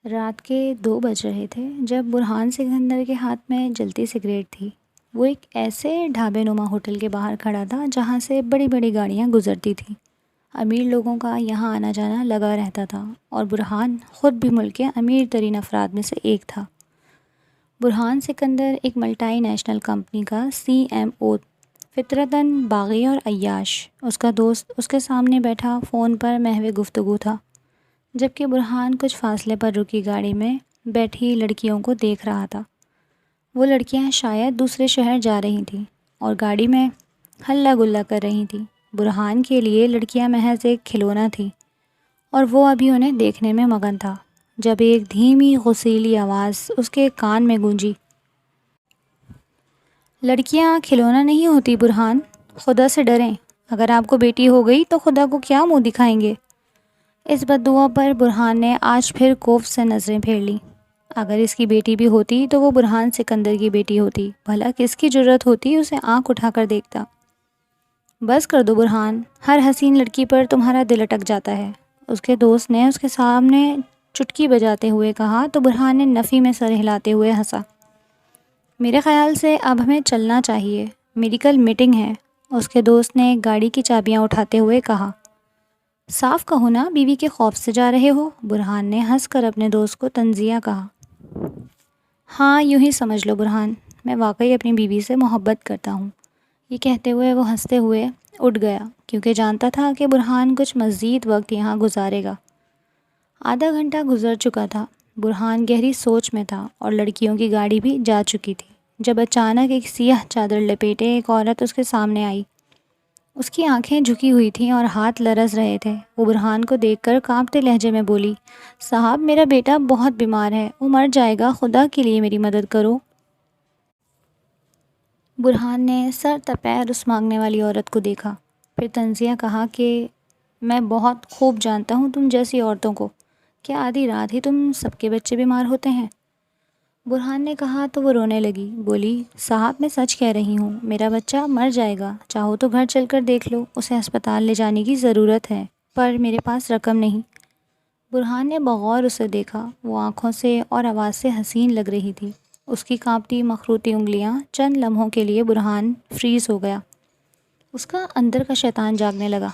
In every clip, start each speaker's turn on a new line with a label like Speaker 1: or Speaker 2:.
Speaker 1: رات کے 2 بج رہے تھے جب برہان سکندر کے ہاتھ میں جلتی سگریٹ تھی۔ وہ ایک ایسے ڈھابے نما ہوٹل کے باہر کھڑا تھا جہاں سے بڑی بڑی گاڑیاں گزرتی تھیں۔ امیر لوگوں کا یہاں آنا جانا لگا رہتا تھا اور برہان خود بھی ملک کے امیر ترین افراد میں سے ایک تھا۔ برہان سکندر ایک ملٹی نیشنل کمپنی کا CMO، فطرتاً باغی اور عیاش۔ اس کا دوست اس کے سامنے بیٹھا فون پر محو گفتگو تھا، جبکہ برہان کچھ فاصلے پر رکی گاڑی میں بیٹھی لڑکیوں کو دیکھ رہا تھا۔ وہ لڑکیاں شاید دوسرے شہر جا رہی تھیں اور گاڑی میں ہلہ گلا کر رہی تھیں۔ برہان کے لیے لڑکیاں محض ایک کھلونا تھیں اور وہ ابھی انہیں دیکھنے میں مگن تھا جب ایک دھیمی غصیلی آواز اس کے کان میں گونجی۔ لڑکیاں کھلونا نہیں ہوتی برہان، خدا سے ڈریں۔ اگر آپ کو بیٹی ہو گئی تو خدا کو کیا منہ دکھائیں گے؟ اس بددعا پر برہان نے آج پھر کوف سے نظریں پھیر لیں۔ اگر اس کی بیٹی بھی ہوتی تو وہ برہان سکندر کی بیٹی ہوتی، بھلا کس کی جرت ہوتی اسے آنکھ اٹھا کر دیکھتا۔ بس کر دو برہان، ہر حسین لڑکی پر تمہارا دل اٹک جاتا ہے، اس کے دوست نے اس کے سامنے چٹکی بجاتے ہوئے کہا تو برہان نے نفی میں سر ہلاتے ہوئے ہنسا۔ میرے خیال سے اب ہمیں چلنا چاہیے، میری کل میٹنگ ہے، اس کے دوست نے گاڑی کی چابیاں اٹھاتے ہوئے کہا۔ صاف کہو نا، بیوی کے خوف سے جا رہے ہو؟ برہان نے ہنس کر اپنے دوست کو تنزیہ کہا۔ ہاں، یوں ہی سمجھ لو برہان، میں واقعی اپنی بیوی سے محبت کرتا ہوں۔ یہ کہتے ہوئے وہ ہنستے ہوئے اٹھ گیا، کیونکہ جانتا تھا کہ برہان کچھ مزید وقت یہاں گزارے گا۔ آدھا گھنٹہ گزر چکا تھا، برہان گہری سوچ میں تھا اور لڑکیوں کی گاڑی بھی جا چکی تھی، جب اچانک ایک سیاہ چادر لپیٹے ایک عورت اس کے سامنے آئی۔ اس کی آنکھیں جھکی ہوئی تھیں اور ہاتھ لرز رہے تھے۔ وہ برہان کو دیکھ کر کانپتے لہجے میں بولی، صاحب میرا بیٹا بہت بیمار ہے، وہ مر جائے گا، خدا کے لیے میری مدد کرو۔ برہان نے سر تپیر اس مانگنے والی عورت کو دیکھا، پھر طنزیہ کہا کہ میں بہت خوب جانتا ہوں تم جیسی عورتوں کو، کیا آدھی رات ہی تم سب کے بچے بیمار ہوتے ہیں؟ برہان نے کہا تو وہ رونے لگی، بولی صاحب میں سچ کہہ رہی ہوں، میرا بچہ مر جائے گا، چاہو تو گھر چل کر دیکھ لو، اسے ہسپتال لے جانے کی ضرورت ہے، پر میرے پاس رقم نہیں۔ برہان نے بغور اسے دیکھا، وہ آنکھوں سے اور آواز سے حسین لگ رہی تھی۔ اس کی کانپتی مخروطی انگلیاں، چند لمحوں کے لیے برہان فریز ہو گیا، اس کا اندر کا شیطان جاگنے لگا۔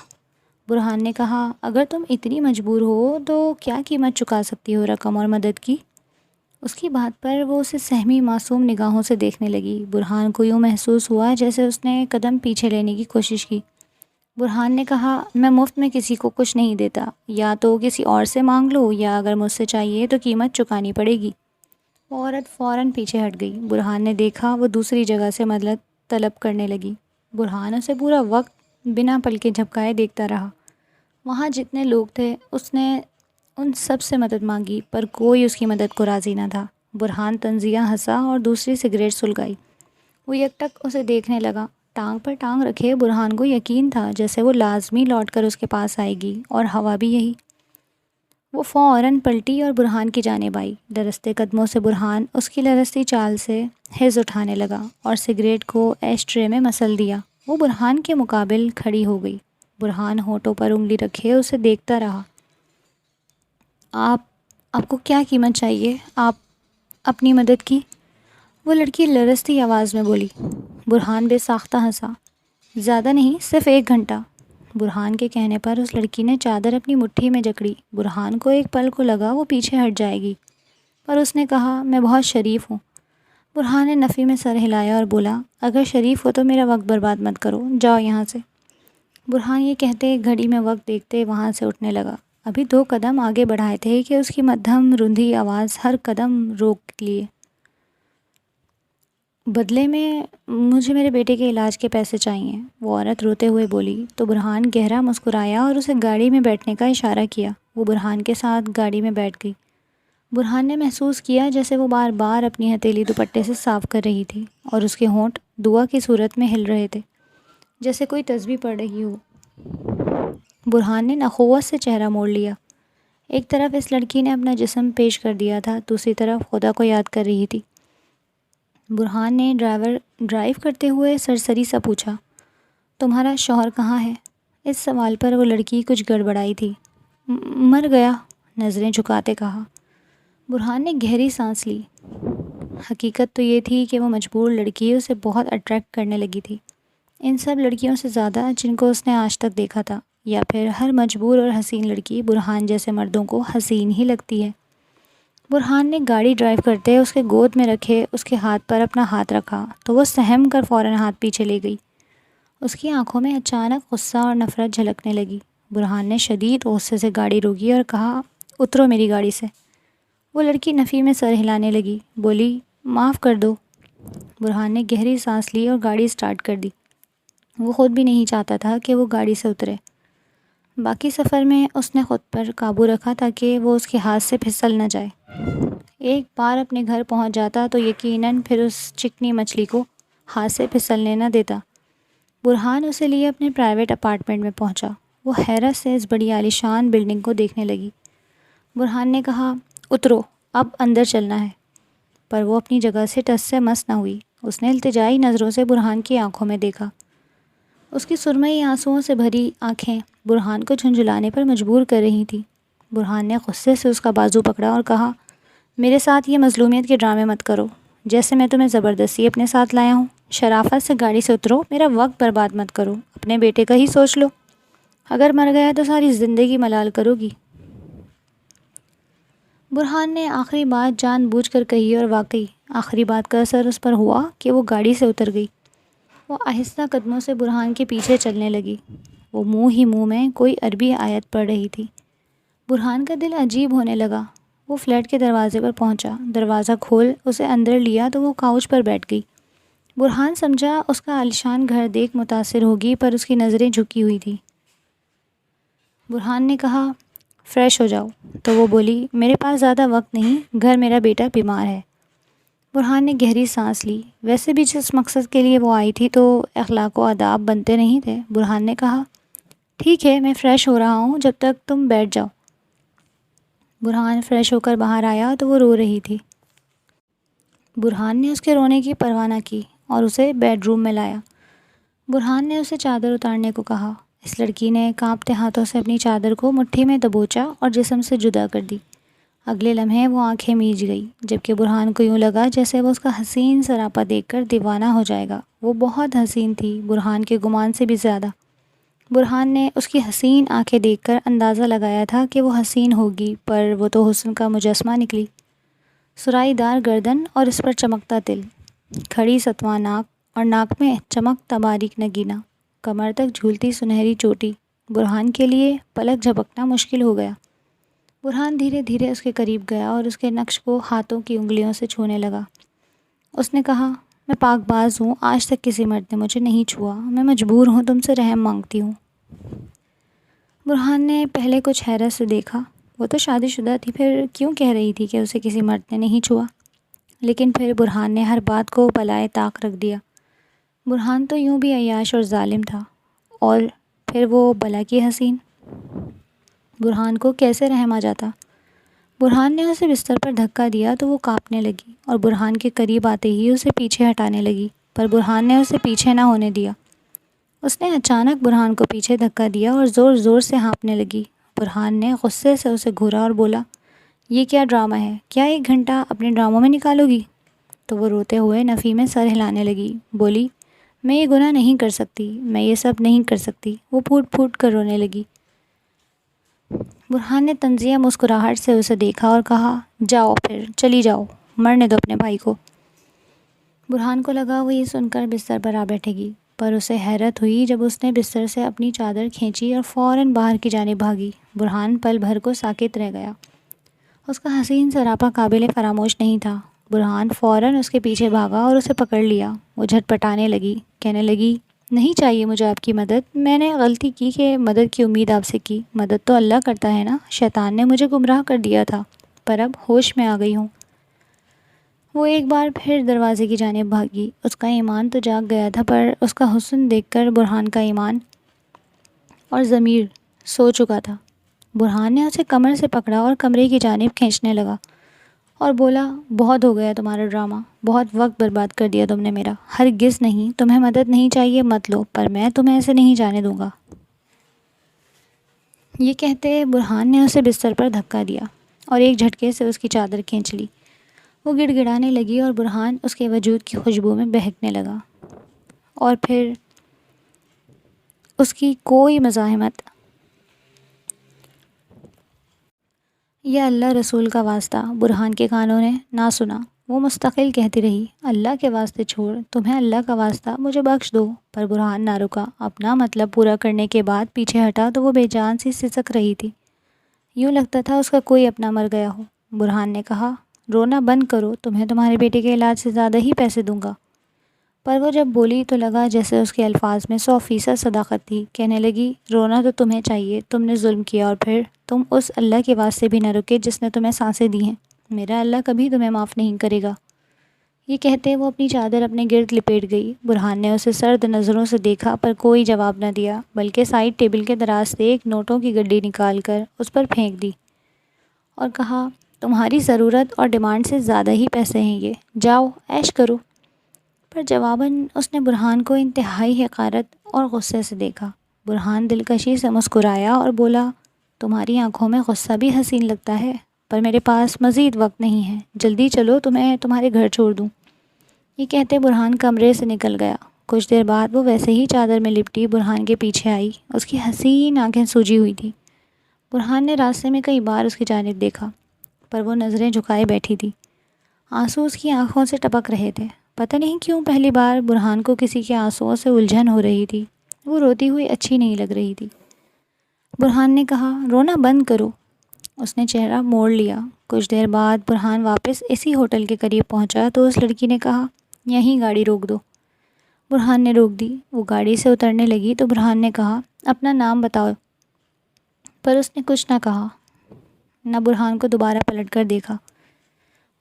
Speaker 1: برہان نے کہا، اگر تم اتنی مجبور ہو تو کیا قیمت چکا سکتی ہو رقم اور مدد کی؟ اس کی بات پر وہ اسے سہمی معصوم نگاہوں سے دیکھنے لگی۔ برہان کو یوں محسوس ہوا جیسے اس نے قدم پیچھے لینے کی کوشش کی۔ برہان نے کہا، میں مفت میں کسی کو کچھ نہیں دیتا، یا تو کسی اور سے مانگ لو، یا اگر مجھ سے چاہیے تو قیمت چکانی پڑے گی۔ وہ عورت فوراً پیچھے ہٹ گئی۔ برہان نے دیکھا وہ دوسری جگہ سے مدد طلب کرنے لگی۔ برہان اسے پورا وقت بنا پلکیں جھپکائے دیکھتا رہا۔ وہاں جتنے لوگ تھے اس نے ان سب سے مدد مانگی، پر کوئی اس کی مدد کو راضی نہ تھا۔ برہان طنزیہ ہنسا اور دوسری سگریٹ سلگائی۔ وہ یکٹک اسے دیکھنے لگا، ٹانگ پر ٹانگ رکھے۔ برہان کو یقین تھا جیسے وہ لازمی لوٹ کر اس کے پاس آئے گی، اور ہوا بھی یہی۔ وہ فوراً پلٹی اور برہان کی جانب آئی۔ لرزتے قدموں سے برہان اس کی لرزتی چال سے حز اٹھانے لگا اور سگریٹ کو ایش ٹرے میں مسل دیا۔ وہ برہان کے مقابل کھڑی ہو گئی۔ برہان ہونٹوں پر انگلی رکھے اسے دیکھتا رہا۔ آپ کو کیا قیمت چاہیے؟ آپ اپنی مدد کی؟ وہ لڑکی لرزتی آواز میں بولی۔ برہان بے ساختہ ہنسا۔ زیادہ نہیں، صرف 1 گھنٹہ۔ برہان کے کہنے پر اس لڑکی نے چادر اپنی مٹھی میں جکڑی۔ برہان کو ایک پل کو لگا وہ پیچھے ہٹ جائے گی، پر اس نے کہا، میں بہت شریف ہوں۔ برہان نے نفی میں سر ہلایا اور بولا، اگر شریف ہو تو میرا وقت برباد مت کرو، جاؤ یہاں سے۔ برہان یہ کہتے گھڑی میں وقت دیکھتے وہاں سے اٹھنے لگا۔ ابھی 2 قدم آگے بڑھائے تھے کہ اس کی مدھم رندھی آواز ہر قدم روک لیے۔ بدلے میں مجھے میرے بیٹے کے علاج کے پیسے چاہیے، وہ عورت روتے ہوئے بولی۔ تو برہان گہرا مسکرایا اور اسے گاڑی میں بیٹھنے کا اشارہ کیا۔ وہ برہان کے ساتھ گاڑی میں بیٹھ گئی۔ برہان نے محسوس کیا جیسے وہ بار بار اپنی ہتھیلی دوپٹے سے صاف کر رہی تھی، اور اس کے ہونٹ دعا کی صورت میں ہل رہے تھے، جیسے کوئی تسبیح پڑھ رہی ہو۔ برہان نے نخوت سے چہرہ موڑ لیا۔ ایک طرف اس لڑکی نے اپنا جسم پیش کر دیا تھا، دوسری طرف خدا کو یاد کر رہی تھی۔ برہان نے ڈرائیو کرتے ہوئے سرسری سا پوچھا، تمہارا شوہر کہاں ہے؟ اس سوال پر وہ لڑکی کچھ گڑبڑائی تھی۔ مر گیا، نظریں جھکاتے کہا۔ برہان نے گہری سانس لی۔ حقیقت تو یہ تھی کہ وہ مجبور لڑکی اسے بہت اٹریکٹ کرنے لگی تھی، ان سب لڑکیوں سے زیادہ جن کو اس نے آج تک دیکھا تھا، یا پھر ہر مجبور اور حسین لڑکی برہان جیسے مردوں کو حسین ہی لگتی ہے۔ برہان نے گاڑی ڈرائیو کرتے اس کے گود میں رکھے اس کے ہاتھ پر اپنا ہاتھ رکھا تو وہ سہم کر فوراً ہاتھ پیچھے لے گئی۔ اس کی آنکھوں میں اچانک غصہ اور نفرت جھلکنے لگی۔ برہان نے شدید غصے سے گاڑی روکی اور کہا، اترو میری گاڑی سے۔ وہ لڑکی نفی میں سر ہلانے لگی، بولی، معاف کر دو۔ برہان نے گہری سانس لی اور گاڑی سٹارٹ کر دی۔ وہ خود بھی نہیں چاہتا تھا کہ وہ گاڑی سے اترے۔ باقی سفر میں اس نے خود پر قابو رکھا تاکہ وہ اس کے ہاتھ سے پھسل نہ جائے۔ ایک بار اپنے گھر پہنچ جاتا تو یقیناً پھر اس چکنی مچھلی کو ہاتھ سے پھسلنے نہ دیتا۔ برہان اسے لیے اپنے پرائیویٹ اپارٹمنٹ میں پہنچا۔ وہ حیرت سے اس بڑی عالیشان بلڈنگ کو دیکھنے لگی۔ برہان نے کہا، اترو، اب اندر چلنا ہے۔ پر وہ اپنی جگہ سے ٹس سے مس نہ ہوئی۔ اس نے التجائی نظروں سے برہان کی آنکھوں میں دیکھا۔ اس کی سرمئی آنسوؤں سے بھری آنکھیں برہان کو جھنجھلانے پر مجبور کر رہی تھیں۔ برہان نے غصے سے اس کا بازو پکڑا اور کہا، میرے ساتھ یہ مظلومیت کے ڈرامے مت کرو جیسے میں تمہیں زبردستی اپنے ساتھ لایا ہوں۔ شرافت سے گاڑی سے اترو، میرا وقت برباد مت کرو، اپنے بیٹے کا ہی سوچ لو۔ اگر مر گیا تو ساری زندگی ملال کرو گی۔ برہان نے آخری بات جان بوجھ کر کہی اور واقعی آخری بات کا اثر اس پر ہوا کہ وہ گاڑی سے اتر گئی۔ وہ آہستہ قدموں سے برہان کے پیچھے چلنے لگی۔ وہ منہ ہی منہ میں کوئی عربی آیت پڑھ رہی تھی۔ برہان کا دل عجیب ہونے لگا۔ وہ فلیٹ کے دروازے پر پہنچا، دروازہ کھول اسے اندر لیا تو وہ کاؤچ پر بیٹھ گئی۔ برہان سمجھا اس کا عالیشان گھر دیکھ متاثر ہوگی، پر اس کی نظریں جھکی ہوئی تھیں۔ برہان نے کہا، فریش ہو جاؤ، تو وہ بولی، میرے پاس زیادہ وقت نہیں، گھر میرا بیٹا بیمار ہے۔ برہان نے گہری سانس لی۔ ویسے بھی جس مقصد کے لیے وہ آئی تھی تو اخلاق و آداب بنتے نہیں تھے۔ برہان نے کہا، ٹھیک ہے، میں فریش ہو رہا ہوں، جب تک تم بیٹھ جاؤ۔ برہان فریش ہو کر باہر آیا تو وہ رو رہی تھی۔ برہان نے اس کے رونے کی پرواہ نہ کی اور اسے بیڈ روم میں لایا۔ برہان نے اسے چادر اتارنے کو کہا۔ اس لڑکی نے کانپتے ہاتھوں سے اپنی چادر کو مٹھی میں دبوچا اور جسم سے جدا کر دی۔ اگلے لمحے وہ آنکھیں میج گئی، جبکہ برہان کو یوں لگا جیسے وہ اس کا حسین سراپا دیکھ کر دیوانہ ہو جائے گا۔ وہ بہت حسین تھی، برہان کے گمان سے بھی زیادہ۔ برہان نے اس کی حسین آنکھیں دیکھ کر اندازہ لگایا تھا کہ وہ حسین ہوگی، پر وہ تو حسن کا مجسمہ نکلی۔ سرائی دار گردن اور اس پر چمکتا تل، کھڑی ستواں ناک اور ناک میں چمکتا باریک نگینہ، کمر تک جھولتی سنہری چوٹی۔ برہان کے لیے پلک جھپکنا مشکل ہو گیا۔ برہان دھیرے دھیرے اس کے قریب گیا اور اس کے نقش کو ہاتھوں کی انگلیوں سے چھونے لگا۔ اس نے کہا، میں پاک باز ہوں، آج تک کسی مرد نے مجھے نہیں چھوا، میں مجبور ہوں، تم سے رحم مانگتی ہوں۔ برہان نے پہلے کچھ حیرت سے دیکھا۔ وہ تو شادی شدہ تھی، پھر کیوں کہہ رہی تھی کہ اسے کسی مرد نے نہیں چھوا؟ لیکن پھر برہان نے ہر بات کو بالائے طاق رکھ دیا۔ برہان تو یوں بھی عیاش اور ظالم تھا، اور پھر وہ بلا کی حسین۔ برہان کو کیسے رحم آ جاتا؟ برہان نے اسے بستر پر دھکا دیا تو وہ کانپنے لگی اور برہان کے قریب آتے ہی اسے پیچھے ہٹانے لگی، پر برہان نے اسے پیچھے نہ ہونے دیا۔ اس نے اچانک برہان کو پیچھے دھکا دیا اور زور زور سے ہانپنے لگی۔ برہان نے غصے سے اسے گھورا اور بولا، یہ کیا ڈرامہ ہے؟ کیا 1 گھنٹہ اپنے ڈراموں میں نکالو گی؟ تو وہ روتے ہوئے نفی میں سر ہلانے لگی، بولی، میں یہ گناہ نہیں کر سکتی، میں یہ سب نہیں کر سکتی۔ وہ پھوٹ پھوٹ کر رونے لگی۔ برہان نے طنزیہ مسکراہٹ سے اسے دیکھا اور کہا، جاؤ، پھر چلی جاؤ، مرنے دو اپنے بھائی کو۔ برہان کو لگا وہ یہ سن کر بستر پر آ بیٹھے گی، پر اسے حیرت ہوئی جب اس نے بستر سے اپنی چادر کھینچی اور فوراً باہر کی جانب بھاگی۔ برہان پل بھر کو ساکت رہ گیا۔ اس کا حسین سراپا قابل فراموش نہیں تھا۔ برہان فوراً اس کے پیچھے بھاگا اور اسے پکڑ لیا۔ وہ جھٹپٹانے لگی، کہنے لگی، نہیں چاہیے مجھے آپ کی مدد، میں نے غلطی کی کہ مدد کی امید آپ سے کی، مدد تو اللہ کرتا ہے نا، شیطان نے مجھے گمراہ کر دیا تھا، پر اب ہوش میں آ گئی ہوں۔ وہ ایک بار پھر دروازے کی جانب بھاگی۔ اس کا ایمان تو جاگ گیا تھا، پر اس کا حسن دیکھ کر برہان کا ایمان اور ضمیر سو چکا تھا۔ برہان نے اسے کمر سے پکڑا اور کمرے کی جانب کھینچنے لگا اور بولا، بہت ہو گیا تمہارا ڈرامہ، بہت وقت برباد کر دیا تم نے میرا۔ ہرگز نہیں، تمہیں مدد نہیں چاہیے مت لو، پر میں تمہیں ایسے نہیں جانے دوں گا۔ یہ کہتے برہان نے اسے بستر پر دھکا دیا۔ اور ایک جھٹکے سے اس کی چادر کھینچ لی۔ وہ گڑ گڑانے لگی اور برہان اس کے وجود کی خوشبو میں بہکنے لگا، اور پھر اس کی کوئی مزاحمت یا اللہ رسول کا واسطہ برہان کے کانوں نے نہ سنا۔ وہ مستقل کہتی رہی، اللہ کے واسطے چھوڑ، تمہیں اللہ کا واسطہ، مجھے بخش دو۔ پر برہان نہ رکا۔ اپنا مطلب پورا کرنے کے بعد پیچھے ہٹا تو وہ بے جان سی سسک رہی تھی، یوں لگتا تھا اس کا کوئی اپنا مر گیا ہو۔ برہان نے کہا، رونا بند کرو، تمہیں تمہارے بیٹے کے علاج سے زیادہ ہی پیسے دوں گا۔ پر وہ جب بولی تو لگا جیسے اس کے الفاظ میں 100% صداقت تھی۔ کہنے لگی، رونا تو تمہیں چاہیے، تم نے ظلم کیا، اور پھر تم اس اللہ کے واسطے بھی نہ رکے جس نے تمہیں سانسیں دی ہیں۔ میرا اللہ کبھی تمہیں معاف نہیں کرے گا۔ یہ کہتے وہ اپنی چادر اپنے گرد لپیٹ گئی۔ برہان نے اسے سرد نظروں سے دیکھا پر کوئی جواب نہ دیا، بلکہ سائڈ ٹیبل کے دراز سے ایک نوٹوں کی گڈی نکال کر اس پر پھینک دی اور کہا، تمہاری ضرورت اور ڈیمانڈ سے زیادہ ہی پیسے ہیں یہ، جاؤ عیش کرو۔ پر جواباً اس نے برہان کو انتہائی حقارت اور غصے سے دیکھا۔ برہان دلکشی سے مسکرایا اور بولا، تمہاری آنکھوں میں غصہ بھی حسین لگتا ہے، پر میرے پاس مزید وقت نہیں ہے، جلدی چلو تو میں تمہارے گھر چھوڑ دوں۔ یہ کہتے برہان کمرے سے نکل گیا۔ کچھ دیر بعد وہ ویسے ہی چادر میں لپٹی برہان کے پیچھے آئی۔ اس کی حسین آنکھیں سوجی ہوئی تھیں۔ برہان نے راستے میں کئی بار اس کی جانب دیکھا، پر وہ نظریں جھکائے بیٹھی تھی۔ آنسو اس کی آنکھوں سے ٹپک رہے تھے۔ پتہ نہیں کیوں پہلی بار برہان کو کسی کے آنسوؤں سے الجھن ہو رہی تھی۔ وہ روتی ہوئی اچھی نہیں لگ رہی تھی۔ برہان نے کہا، رونا بند کرو۔ اس نے چہرہ موڑ لیا۔ کچھ دیر بعد برہان واپس اسی ہوٹل کے قریب پہنچا تو اس لڑکی نے کہا، یہیں گاڑی روک دو۔ برہان نے روک دی۔ وہ گاڑی سے اترنے لگی تو برہان نے کہا، اپنا نام بتاؤ۔ پر اس نے کچھ نہ کہا، نہ برہان کو دوبارہ پلٹ کر دیکھا۔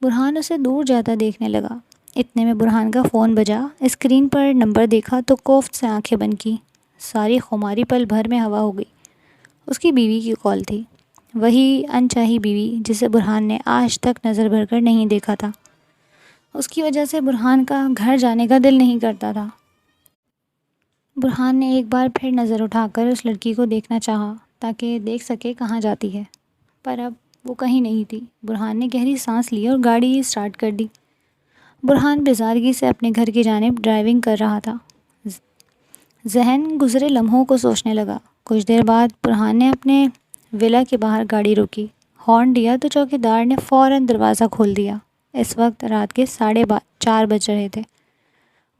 Speaker 1: برہان اسے دور جاتا دیکھنے لگا۔ اتنے میں برہان کا فون بجا۔ اسکرین پر نمبر دیکھا تو کوفت سے آنکھیں بند کی۔ ساری خماری پل بھر میں ہوا ہو گئی۔ اس کی بیوی کی کال تھی، وہی انچاہی بیوی جسے برہان نے آج تک نظر بھر کر نہیں دیکھا تھا۔ اس کی وجہ سے برہان کا گھر جانے کا دل نہیں کرتا تھا۔ برہان نے ایک بار پھر نظر اٹھا کر اس لڑکی کو دیکھنا چاہا تاکہ دیکھ سکے کہاں جاتی ہے، پر اب وہ کہیں نہیں تھی۔ برہان نے گہری سانس لی اور گاڑی اسٹارٹ کر دی۔ برہان بیزارگی سے اپنے گھر کی جانب ڈرائیونگ کر رہا تھا۔ ذہن گزرے لمحوں کو سوچنے لگا۔ کچھ دیر بعد برہان نے اپنے ولا کے باہر گاڑی روکی۔ ہارن دیا تو چوکیدار نے فوراً دروازہ کھول دیا۔ اس وقت رات کے 4:30 بج رہے تھے۔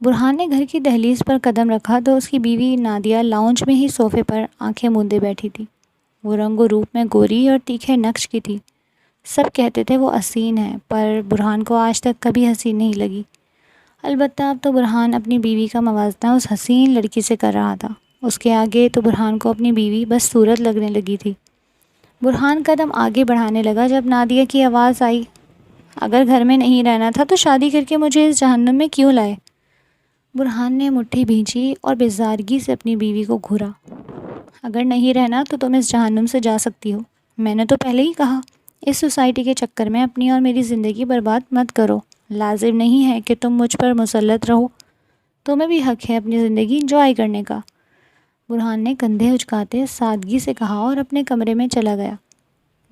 Speaker 1: برہان نے گھر کی دہلیز پر قدم رکھا تو اس کی بیوی نادیہ لاؤنج میں ہی صوفے پر آنکھیں موندے بیٹھی تھی۔ وہ رنگ و روپ میں گوری اور تیکھے نقش کی تھی۔ سب کہتے تھے وہ حسین ہے، پر برہان کو آج تک کبھی حسین نہیں لگی۔ البتہ اب تو برہان اپنی بیوی کا موازنہ اس حسین لڑکی سے کر رہا تھا۔ اس کے آگے تو برہان کو اپنی بیوی بس صورت لگنے لگی تھی۔ برہان قدم آگے بڑھانے لگا جب نادیہ کی آواز آئی، اگر گھر میں نہیں رہنا تھا تو شادی کر کے مجھے اس جہنم میں کیوں لائے؟ برہان نے مٹھی بھینچی اور بیزارگی سے اپنی بیوی کو گھورا۔ اگر نہیں رہنا تو تم اس جہنم سے جا سکتی ہو، میں نے تو پہلے ہی کہا۔ اس سوسائٹی کے چکر میں اپنی اور میری زندگی برباد مت کرو۔ لازم نہیں ہے کہ تم مجھ پر مسلط رہو، تمہیں بھی حق ہے اپنی زندگی انجوائے کرنے کا۔ برہان نے کندھے اچکاتے سادگی سے کہا اور اپنے کمرے میں چلا گیا۔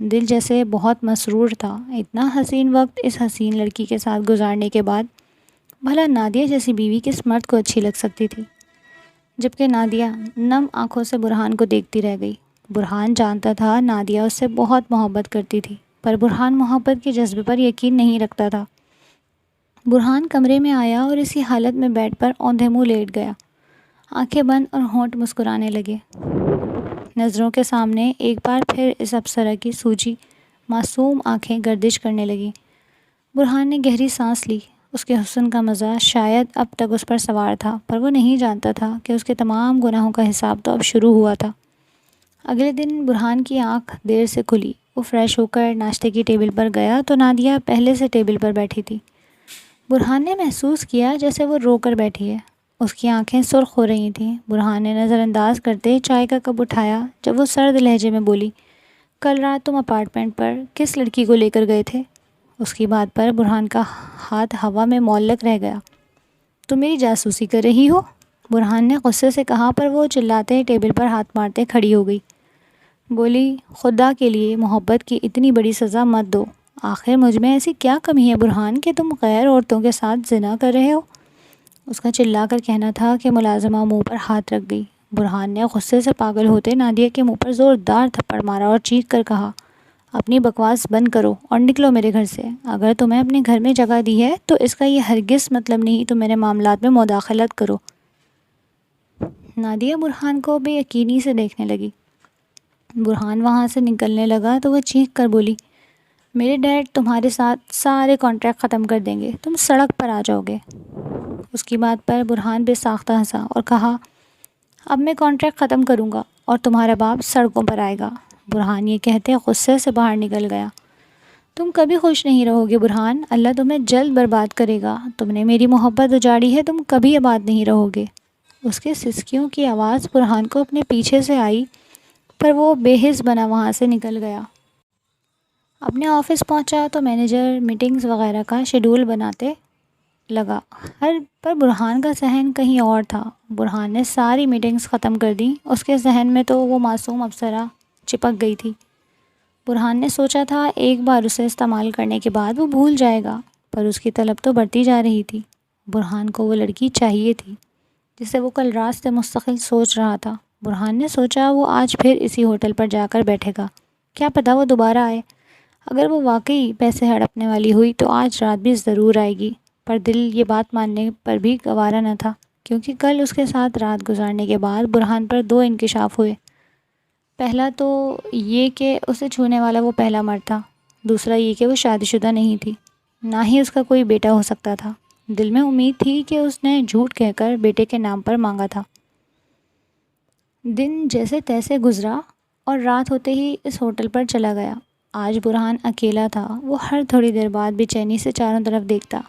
Speaker 1: دل جیسے بہت مسرور تھا اتنا حسین وقت اس حسین لڑکی کے ساتھ گزارنے کے بعد۔ بھلا نادیہ جیسی بیوی کس مرد کو اچھی لگ سکتی تھی؟ جبکہ نادیہ نم آنکھوں سے برہان کو دیکھتی رہ گئی۔ برہان جانتا تھا نادیہ اس سے بہت محبت کرتی تھی، پر برہان محبت کے جذبے پر یقین نہیں رکھتا تھا۔ برہان کمرے میں آیا اور اسی حالت میں بیڈ پر اوندھے منہ لیٹ گیا۔ آنکھیں بند اور ہونٹ مسکرانے لگے۔ نظروں کے سامنے ایک بار پھر اس اپسرا کی سوجی معصوم آنکھیں گردش کرنے لگیں۔ برہان نے گہری سانس لی۔ اس کے حسن کا مزہ شاید اب تک اس پر سوار تھا، پر وہ نہیں جانتا تھا کہ اس کے تمام گناہوں کا حساب تو اب شروع ہوا تھا۔ اگلے دن برہان کی آنکھ دیر سے کھلی۔ وہ فریش ہو کر ناشتے کی ٹیبل پر گیا تو نادیہ پہلے سے ٹیبل پر بیٹھی تھی۔ برہان نے محسوس کیا جیسے وہ رو کر بیٹھی ہے۔ اس کی آنکھیں سرخ ہو رہی تھیں۔ برہان نے نظر انداز کرتے چائے کا کپ اٹھایا جب وہ سرد لہجے میں بولی، کل رات تم اپارٹمنٹ پر کس لڑکی کو لے کر گئے تھے؟ اس کی بات پر برہان کا ہاتھ ہوا میں معلق رہ گیا۔ تم میری جاسوسی کر رہی ہو؟ برہان نے غصے سے کہا، پر وہ چلاتے ٹیبل پر ہاتھ مارتے کھڑی ہو گئی۔ بولی خدا کے لیے محبت کی اتنی بڑی سزا مت دو، آخر مجھ میں ایسی کیا کمی ہے برہان کہ تم غیر عورتوں کے ساتھ زنا کر رہے ہو؟ اس کا چلا کر کہنا تھا کہ ملازمہ منہ پر ہاتھ رکھ گئی۔ برہان نے غصے سے پاگل ہوتے نادیہ کے منہ پر زوردار تھپڑ مارا اور چیخ کر کہا، اپنی بکواس بند کرو اور نکلو میرے گھر سے۔ اگر تمہیں اپنے گھر میں جگہ دی ہے تو اس کا یہ ہرگز مطلب نہیں تم میرے معاملات میں مداخلت کرو۔ نادیہ برہان کو بے یقینی سے دیکھنے لگی۔ برہان وہاں سے نکلنے لگا تو وہ چیخ کر بولی، میرے ڈیڈ تمہارے ساتھ سارے کانٹریکٹ ختم کر دیں گے، تم سڑک پر آ جاؤ گے۔ اس کی بات پر برہان بے ساختہ ہنسا اور کہا، اب میں کانٹریکٹ ختم کروں گا اور تمہارا باپ سڑکوں پر آئے گا۔ برہان یہ کہتے غصے سے باہر نکل گیا۔ تم کبھی خوش نہیں رہو گے برہان، اللہ تمہیں جلد برباد کرے گا، تم نے میری محبت اجاڑی ہے، تم کبھی آباد نہیں رہو گے۔ اس کے سسکیوں کی آواز برہان کو اپنے پیچھے سے آئی، پر وہ بے حس بنا وہاں سے نکل گیا۔ اپنے آفس پہنچا تو مینیجر میٹنگز وغیرہ کا شیڈول بناتے لگا، پر برہان کا ذہن کہیں اور تھا۔ برہان نے ساری میٹنگز ختم کر دیں، اس کے ذہن میں تو وہ معصوم ابصرہ چپک گئی تھی۔ برہان نے سوچا تھا ایک بار اسے استعمال کرنے کے بعد وہ بھول جائے گا، پر اس کی طلب تو بڑھتی جا رہی تھی۔ برہان کو وہ لڑکی چاہیے تھی جسے وہ کل رات سے مستقل سوچ رہا تھا۔ برہان نے سوچا وہ آج پھر اسی ہوٹل پر جا کر بیٹھے گا، کیا پتہ وہ دوبارہ آئے۔ اگر وہ واقعی پیسے ہڑپنے والی ہوئی تو آج رات بھی ضرور آئے گی، پر دل یہ بات ماننے پر بھی گوارا نہ تھا، کیونکہ کل اس کے ساتھ رات گزارنے کے بعد برہان پر دو انکشاف ہوئے۔ پہلا تو یہ کہ اسے چھونے والا وہ پہلا مرد تھا، دوسرا یہ کہ وہ شادی شدہ نہیں تھی، نہ ہی اس کا کوئی بیٹا ہو سکتا تھا۔ دل میں امید تھی کہ اس نے جھوٹ کہہ کر بیٹے کے نام پر مانگا تھا۔ دن جیسے تیسے گزرا اور رات ہوتے ہی اس ہوٹل پر چلا گیا۔ آج برہان اکیلا تھا، وہ ہر تھوڑی دیر بعد بے چینی سے چاروں طرف دیکھتا۔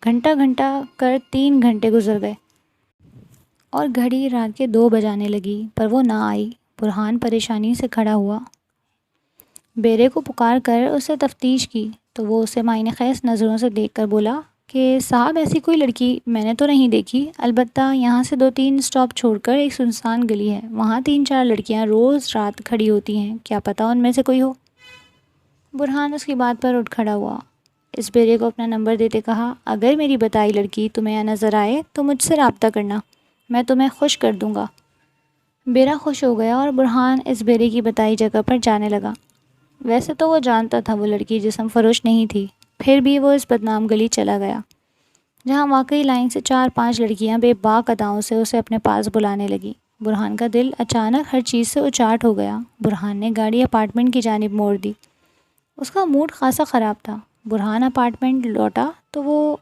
Speaker 1: گھنٹہ گھنٹہ کر 3 گھنٹے گزر گئے اور گھڑی رات کے 2 بجانے لگی، پر وہ نہ آئی۔ برہان پریشانی سے کھڑا ہوا، بیرے کو پکار کر اسے تفتیش کی تو وہ اسے معائنہ خیز نظروں سے دیکھ کر بولا کہ صاحب ایسی کوئی لڑکی میں نے تو نہیں دیکھی، البتہ یہاں سے 2-3 اسٹاپ چھوڑ کر ایک سنسان گلی ہے، وہاں 3-4 لڑکیاں روز رات کھڑی ہوتی ہیں، کیا پتہ ان میں سے کوئی ہو۔ برہان اس کی بات پر اٹھ کھڑا ہوا، اس بیرے کو اپنا نمبر دیتے کہا، اگر میری بتائی لڑکی تمہیں یہاں نظر آئے تو مجھ سے رابطہ کرنا، میں تمہیں خوش کر دوں گا۔ بیرا خوش ہو گیا اور برہان اس بیرے کی بتائی جگہ پر جانے لگا۔ ویسے تو وہ جانتا تھا وہ لڑکی جسم فروش نہیں تھی، پھر بھی وہ اس بدنام گلی چلا گیا جہاں واقعی لائن سے 4-5 لڑکیاں بے باک اداؤں سے اسے اپنے پاس بلانے لگیں۔ برہان کا دل اچانک ہر چیز سے اچاٹ ہو گیا۔ برہان نے گاڑی اپارٹمنٹ کی جانب موڑ دی، اس کا موڈ خاصا خراب تھا۔ برہان اپارٹمنٹ لوٹا تو وہ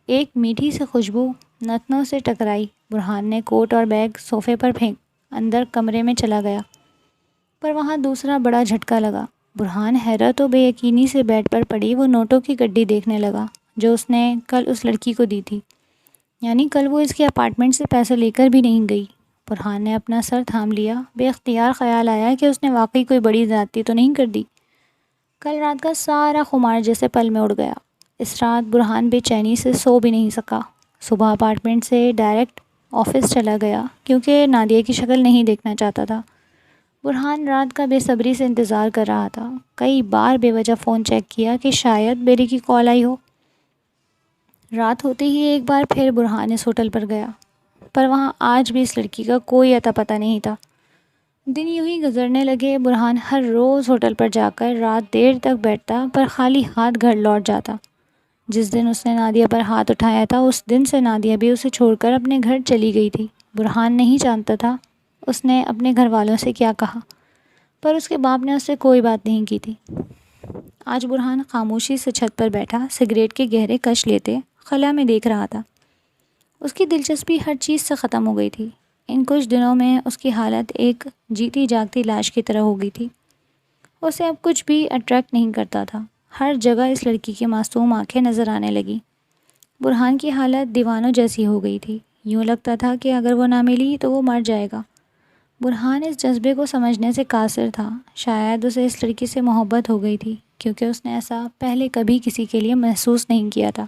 Speaker 1: ایک میٹھی سی خوشبو نتنوں سے ٹکرائی۔ برہان نے کوٹ اور بیگ صوفے پر پھینک اندر کمرے میں چلا گیا، پر وہاں دوسرا بڑا جھٹکا لگا۔ برہان حیرت و بے یقینی سے بیڈ پر پڑی وہ نوٹوں کی گڈی دیکھنے لگا جو اس نے کل اس لڑکی کو دی تھی، یعنی کل وہ اس کے اپارٹمنٹ سے پیسے لے کر بھی نہیں گئی۔ برہان نے اپنا سر تھام لیا، بے اختیار خیال آیا کہ اس نے واقعی کوئی بڑی زیادتی تو نہیں کر دی۔ کل رات کا سارا خمار جیسے پل میں اڑ گیا۔ اس رات برہان بے چینی سے سو بھی نہیں سکا۔ صبح اپارٹمنٹ سے ڈائریکٹ آفس چلا گیا کیونکہ نادیہ کی شکل نہیں دیکھنا چاہتا تھا۔ برہان رات کا بے صبری سے انتظار کر رہا تھا، کئی بار بے وجہ فون چیک کیا کہ شاید بیری کی کال آئی ہو۔ رات ہوتے ہی ایک بار پھر برہان اس ہوٹل پر گیا، پر وہاں آج بھی اس لڑکی کا کوئی اتا پتہ نہیں تھا۔ دن یوں ہی گزرنے لگے۔ برہان ہر روز ہوٹل پر جا کر رات دیر تک بیٹھتا، پر خالی ہاتھ گھر لوٹ جاتا۔ جس دن اس نے نادیہ پر ہاتھ اٹھایا تھا اس دن سے نادیہ بھی اسے چھوڑ کر اپنے گھر چلی گئی تھی۔ برہان نہیں جانتا تھا اس نے اپنے گھر والوں سے کیا کہا، پر اس کے باپ نے اس سے کوئی بات نہیں کی تھی۔ آج برہان خاموشی سے چھت پر بیٹھا سگریٹ کے گہرے کش لیتے خلا میں دیکھ رہا تھا۔ اس کی دلچسپی ہر چیز سے ختم ہو گئی تھی۔ ان کچھ دنوں میں اس کی حالت ایک جیتی جاگتی لاش کی طرح ہو گئی تھی۔ اسے اب کچھ بھی اٹریکٹ نہیں کرتا تھا، ہر جگہ اس لڑکی کی معصوم آنکھیں نظر آنے لگیں۔ برہان کی حالت دیوانوں جیسی ہو گئی تھی، یوں لگتا تھا کہ اگر وہ نہ ملی تو وہ مر جائے گا۔ برہان اس جذبے کو سمجھنے سے قاصر تھا، شاید اسے اس لڑکی سے محبت ہو گئی تھی کیونکہ اس نے ایسا پہلے کبھی کسی کے لیے محسوس نہیں کیا تھا۔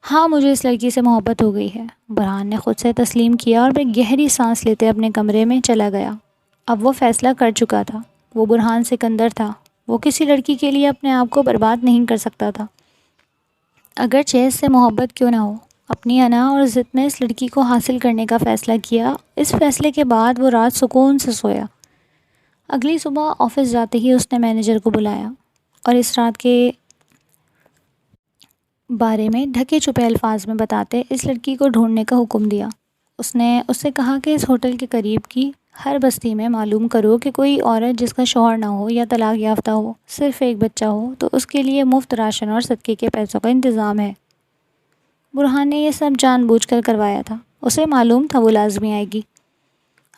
Speaker 1: ہاں مجھے اس لڑکی سے محبت ہو گئی ہے، برہان نے خود سے تسلیم کیا اور وہ گہری سانس لیتے اپنے کمرے میں چلا گیا۔ اب وہ فیصلہ کر چکا تھا، وہ برہان سکندر تھا، وہ کسی لڑکی کے لیے اپنے آپ کو برباد نہیں کر سکتا تھا، اگرچہ اس سے محبت کیوں نہ ہو۔ اپنی انا اور ضد میں اس لڑکی کو حاصل کرنے کا فیصلہ کیا۔ اس فیصلے کے بعد وہ رات سکون سے سویا۔ اگلی صبح آفس جاتے ہی اس نے مینیجر کو بلایا اور اس رات کے بارے میں ڈھکے چھپے الفاظ میں بتاتے اس لڑکی کو ڈھونڈنے کا حکم دیا۔ اس نے اس سے کہا کہ اس ہوٹل کے قریب کی ہر بستی میں معلوم کرو کہ کوئی عورت جس کا شوہر نہ ہو یا طلاق یافتہ ہو، صرف ایک بچہ ہو، تو اس کے لیے مفت راشن اور صدقے کے پیسوں کا انتظام ہے۔ برہان نے یہ سب جان بوجھ کر کروایا تھا، اسے معلوم تھا وہ لازمی آئے گی۔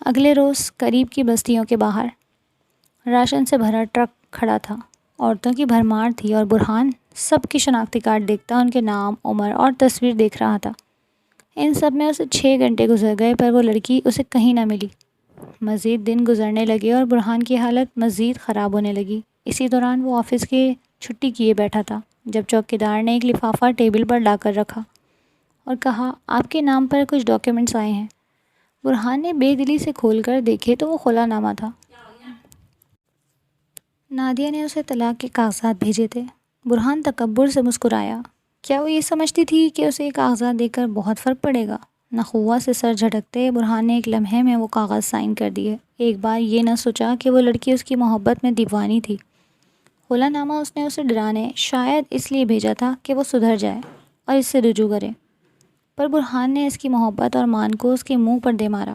Speaker 1: اگلے روز قریب کی بستیوں کے باہر راشن سے بھرا ٹرک کھڑا تھا، عورتوں کی بھرمار تھی اور برہان سب کی شناختی کارڈ دیکھتا ان کے نام، عمر اور تصویر دیکھ رہا تھا۔ ان سب میں اسے 6 گھنٹے گزر گئے پر وہ لڑکی اسے کہیں نہ ملی۔ مزید دن گزرنے لگے اور برہان کی حالت مزید خراب ہونے لگی۔ اسی دوران وہ آفس کی چھٹی کیے بیٹھا تھا جب چوکیدار نے ایک لفافہ ٹیبل پر لا کر رکھا اور کہا، آپ کے نام پر کچھ ڈاکیومنٹس آئے ہیں۔ برہان نے بے دلی سے کھول کر دیکھے تو وہ خلا نامہ تھا۔ نادیہ نے اسے طلاق کے کاغذات بھیجے تھے۔ برہان تکبر سے مسکرایا۔ کیا وہ یہ سمجھتی تھی کہ اسے یہ کاغذات دے کر بہت فرق پڑے گا؟ نخوہ سے سر جھٹکتے برہان نے ایک لمحے میں وہ کاغذ سائن کر دیے۔ ایک بار یہ نہ سوچا کہ وہ لڑکی اس کی محبت میں دیوانی تھی۔ خلا نامہ اس نے اسے ڈرانے، شاید اس لیے بھیجا تھا کہ وہ سدھر جائے اور اس سے رجوع کرے، پر برہان نے اس کی محبت اور مان کو اس کے منہ پر دے مارا۔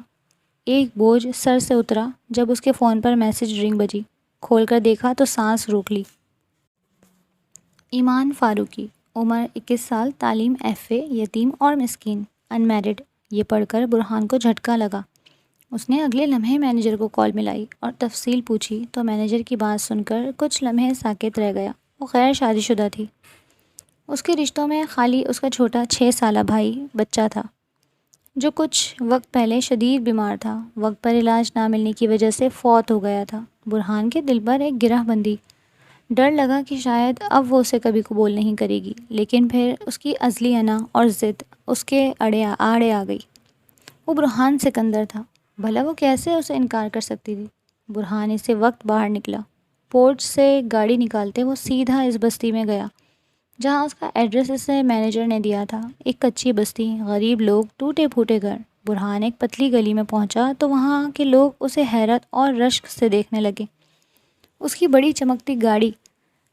Speaker 1: ایک بوجھ سر سے اترا جب اس کے فون پر میسج رنگ بجی۔ کھول کر دیکھا تو سانس روک لی۔ ایمان فاروقی، عمر 21 سال، تعلیم FA، یتیم اور مسکین، ان میرڈ۔ یہ پڑھ کر برہان کو جھٹکا لگا۔ اس نے اگلے لمحے مینیجر کو کال ملائی اور تفصیل پوچھی تو مینیجر کی بات سن کر کچھ لمحے ساکت رہ گیا۔ وہ غیر شادی شدہ تھی۔ اس کے رشتوں میں خالی اس کا چھوٹا 6 سالہ بھائی بچہ تھا جو کچھ وقت پہلے شدید بیمار تھا، وقت پر علاج نہ ملنے کی وجہ سے فوت ہو گیا تھا۔ برہان کے دل پر ایک گرہ بندھی، ڈر لگا کہ شاید اب وہ اسے کبھی قبول نہیں کرے گی، لیکن پھر اس کی ازلی انا اور ضد اس کے آڑے آ گئی۔ وہ برہان سکندر تھا، بھلا وہ کیسے اسے انکار کر سکتی تھی؟ برہان اسی وقت باہر نکلا۔ پورچ سے گاڑی نکالتے وہ سیدھا اس بستی میں گیا جہاں اس کا ایڈریس اسے مینیجر نے دیا تھا۔ ایک کچی بستی، غریب لوگ، ٹوٹے پھوٹے گھر۔ برہان ایک پتلی گلی میں پہنچا تو وہاں کے لوگ اسے حیرت اور رشک سے دیکھنے لگے۔ اس کی بڑی چمکتی گاڑی،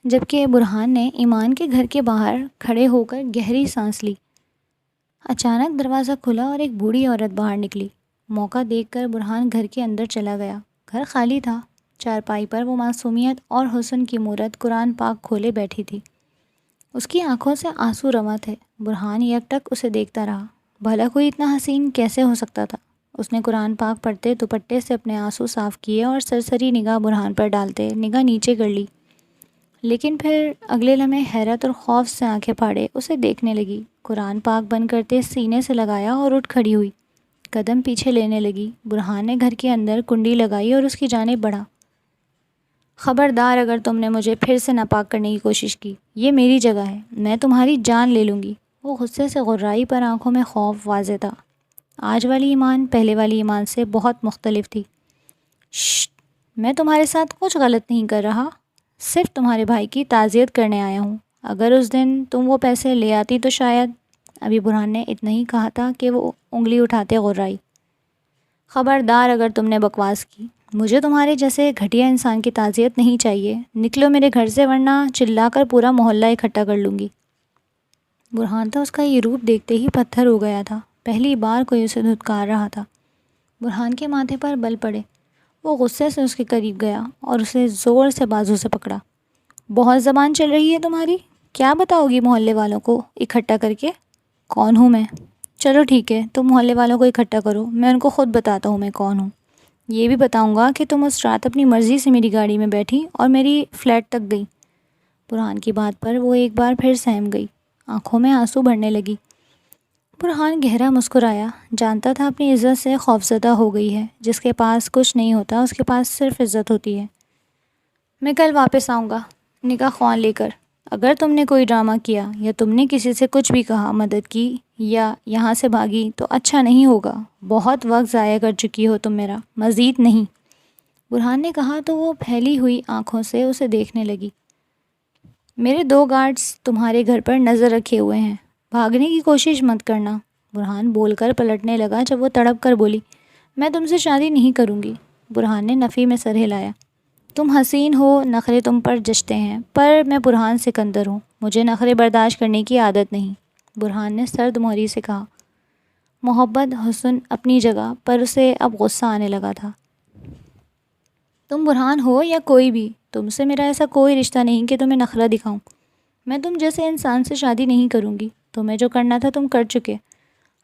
Speaker 1: جبکہ برہان نے ایمان کے گھر کے باہر کھڑے ہو کر گہری سانس لی۔ اچانک دروازہ کھلا اور ایک بوڑھی عورت باہر نکلی۔ موقع دیکھ کر برہان گھر کے اندر چلا گیا۔ گھر خالی تھا۔ چارپائی پر وہ معصومیت اور حسن کی مورت قرآن پاک کھولے بیٹھی تھی۔ اس کی آنکھوں سے آنسو رواں تھے۔ برہان یک ٹک اسے دیکھتا رہا۔ بھلا کوئی اتنا حسین کیسے ہو سکتا تھا؟ اس نے قرآن پاک پڑھتے دوپٹے سے اپنے آنسو صاف کیے اور سرسری نگاہ برہان پر ڈالتے نگاہ نیچے کر لی، لیکن پھر اگلے لمحے حیرت اور خوف سے آنکھیں پھاڑے اسے دیکھنے لگی۔ قرآن پاک بند کرتے سینے سے لگایا اور اٹھ کھڑی ہوئی، قدم پیچھے لینے لگی۔ برہان نے گھر کے اندر کنڈی لگائی اور اس کی جانب بڑھا۔ خبردار اگر تم نے مجھے پھر سے ناپاک کرنے کی کوشش کی، یہ میری جگہ ہے، میں تمہاری جان لے لوں گی۔ وہ غصے سے غرائی پر آنکھوں میں خوف واضح تھا۔ آج والی ایمان پہلے والی ایمان سے بہت مختلف تھی۔ شٹ! میں تمہارے ساتھ کچھ غلط نہیں کر رہا، صرف تمہارے بھائی کی تعزیت کرنے آیا ہوں۔ اگر اس دن تم وہ پیسے لے آتی تو شاید… ابھی برہان نے اتنا ہی کہا تھا کہ وہ انگلی اٹھاتے غرائی۔ خبردار اگر تم نے بکواس کی، مجھے تمہارے جیسے گھٹیا انسان کی تعزیت نہیں چاہیے، نکلو میرے گھر سے ورنہ چلا کر پورا محلہ اکٹھا کر لوں گی۔ برہان تو اس کا یہ روپ دیکھتے ہی پتھر ہو گیا تھا۔ پہلی بار کوئی اسے دھتکار رہا تھا۔ برہان کے ماتھے پر بل پڑے۔ وہ غصے سے اس کے قریب گیا اور اسے زور سے بازو سے پکڑا۔ بہت زبان چل رہی ہے تمہاری، کیا بتاؤ گی محلے والوں کو اکٹھا کر کے؟ کون ہوں میں؟ چلو ٹھیک ہے، تم محلے والوں کو اکٹھا کرو، میں ان کو خود بتاتا ہوں میں کون ہوں۔ یہ بھی بتاؤں گا کہ تم اس رات اپنی مرضی سے میری گاڑی میں بیٹھی اور میری فلیٹ تک گئی۔ برہان کی بات پر وہ ایک بار پھر سہم گئی، آنکھوں میں آنسو بھرنے لگی۔ برہان گہرا مسکرایا، جانتا تھا اپنی عزت سے خوفزدہ ہو گئی ہے۔ جس کے پاس کچھ نہیں ہوتا اس کے پاس صرف عزت ہوتی ہے۔ میں کل واپس آؤں گا نکاح خوان لے کر۔ اگر تم نے کوئی ڈرامہ کیا یا تم نے کسی سے کچھ بھی کہا، مدد کی یا یہاں سے بھاگی تو اچھا نہیں ہوگا۔ بہت وقت ضائع کر چکی ہو تم میرا، مزید نہیں۔ برہان نے کہا تو وہ پھیلی ہوئی آنکھوں سے اسے دیکھنے لگی۔ میرے 2 گارڈز تمہارے گھر پر نظر رکھے ہوئے ہیں، بھاگنے کی کوشش مت کرنا۔ برہان بول کر پلٹنے لگا جب وہ تڑپ کر بولی، میں تم سے شادی نہیں کروں گی۔ برہان نے نفی میں سر ہلایا۔ تم حسین ہو، نخرے تم پر جچتے ہیں، پر میں برہان سکندر ہوں، مجھے نخرے برداشت کرنے کی عادت نہیں۔ برہان نے سرد مہری سے کہا۔ محبت حسن اپنی جگہ، پر اسے اب غصہ آنے لگا تھا۔ تم برہان ہو یا کوئی بھی، تم سے میرا ایسا کوئی رشتہ نہیں کہ تمہیں نخرہ دکھاؤں۔ میں تم جیسے انسان سے شادی نہیں کروں گی، تمہیں جو کرنا تھا تم کر چکے،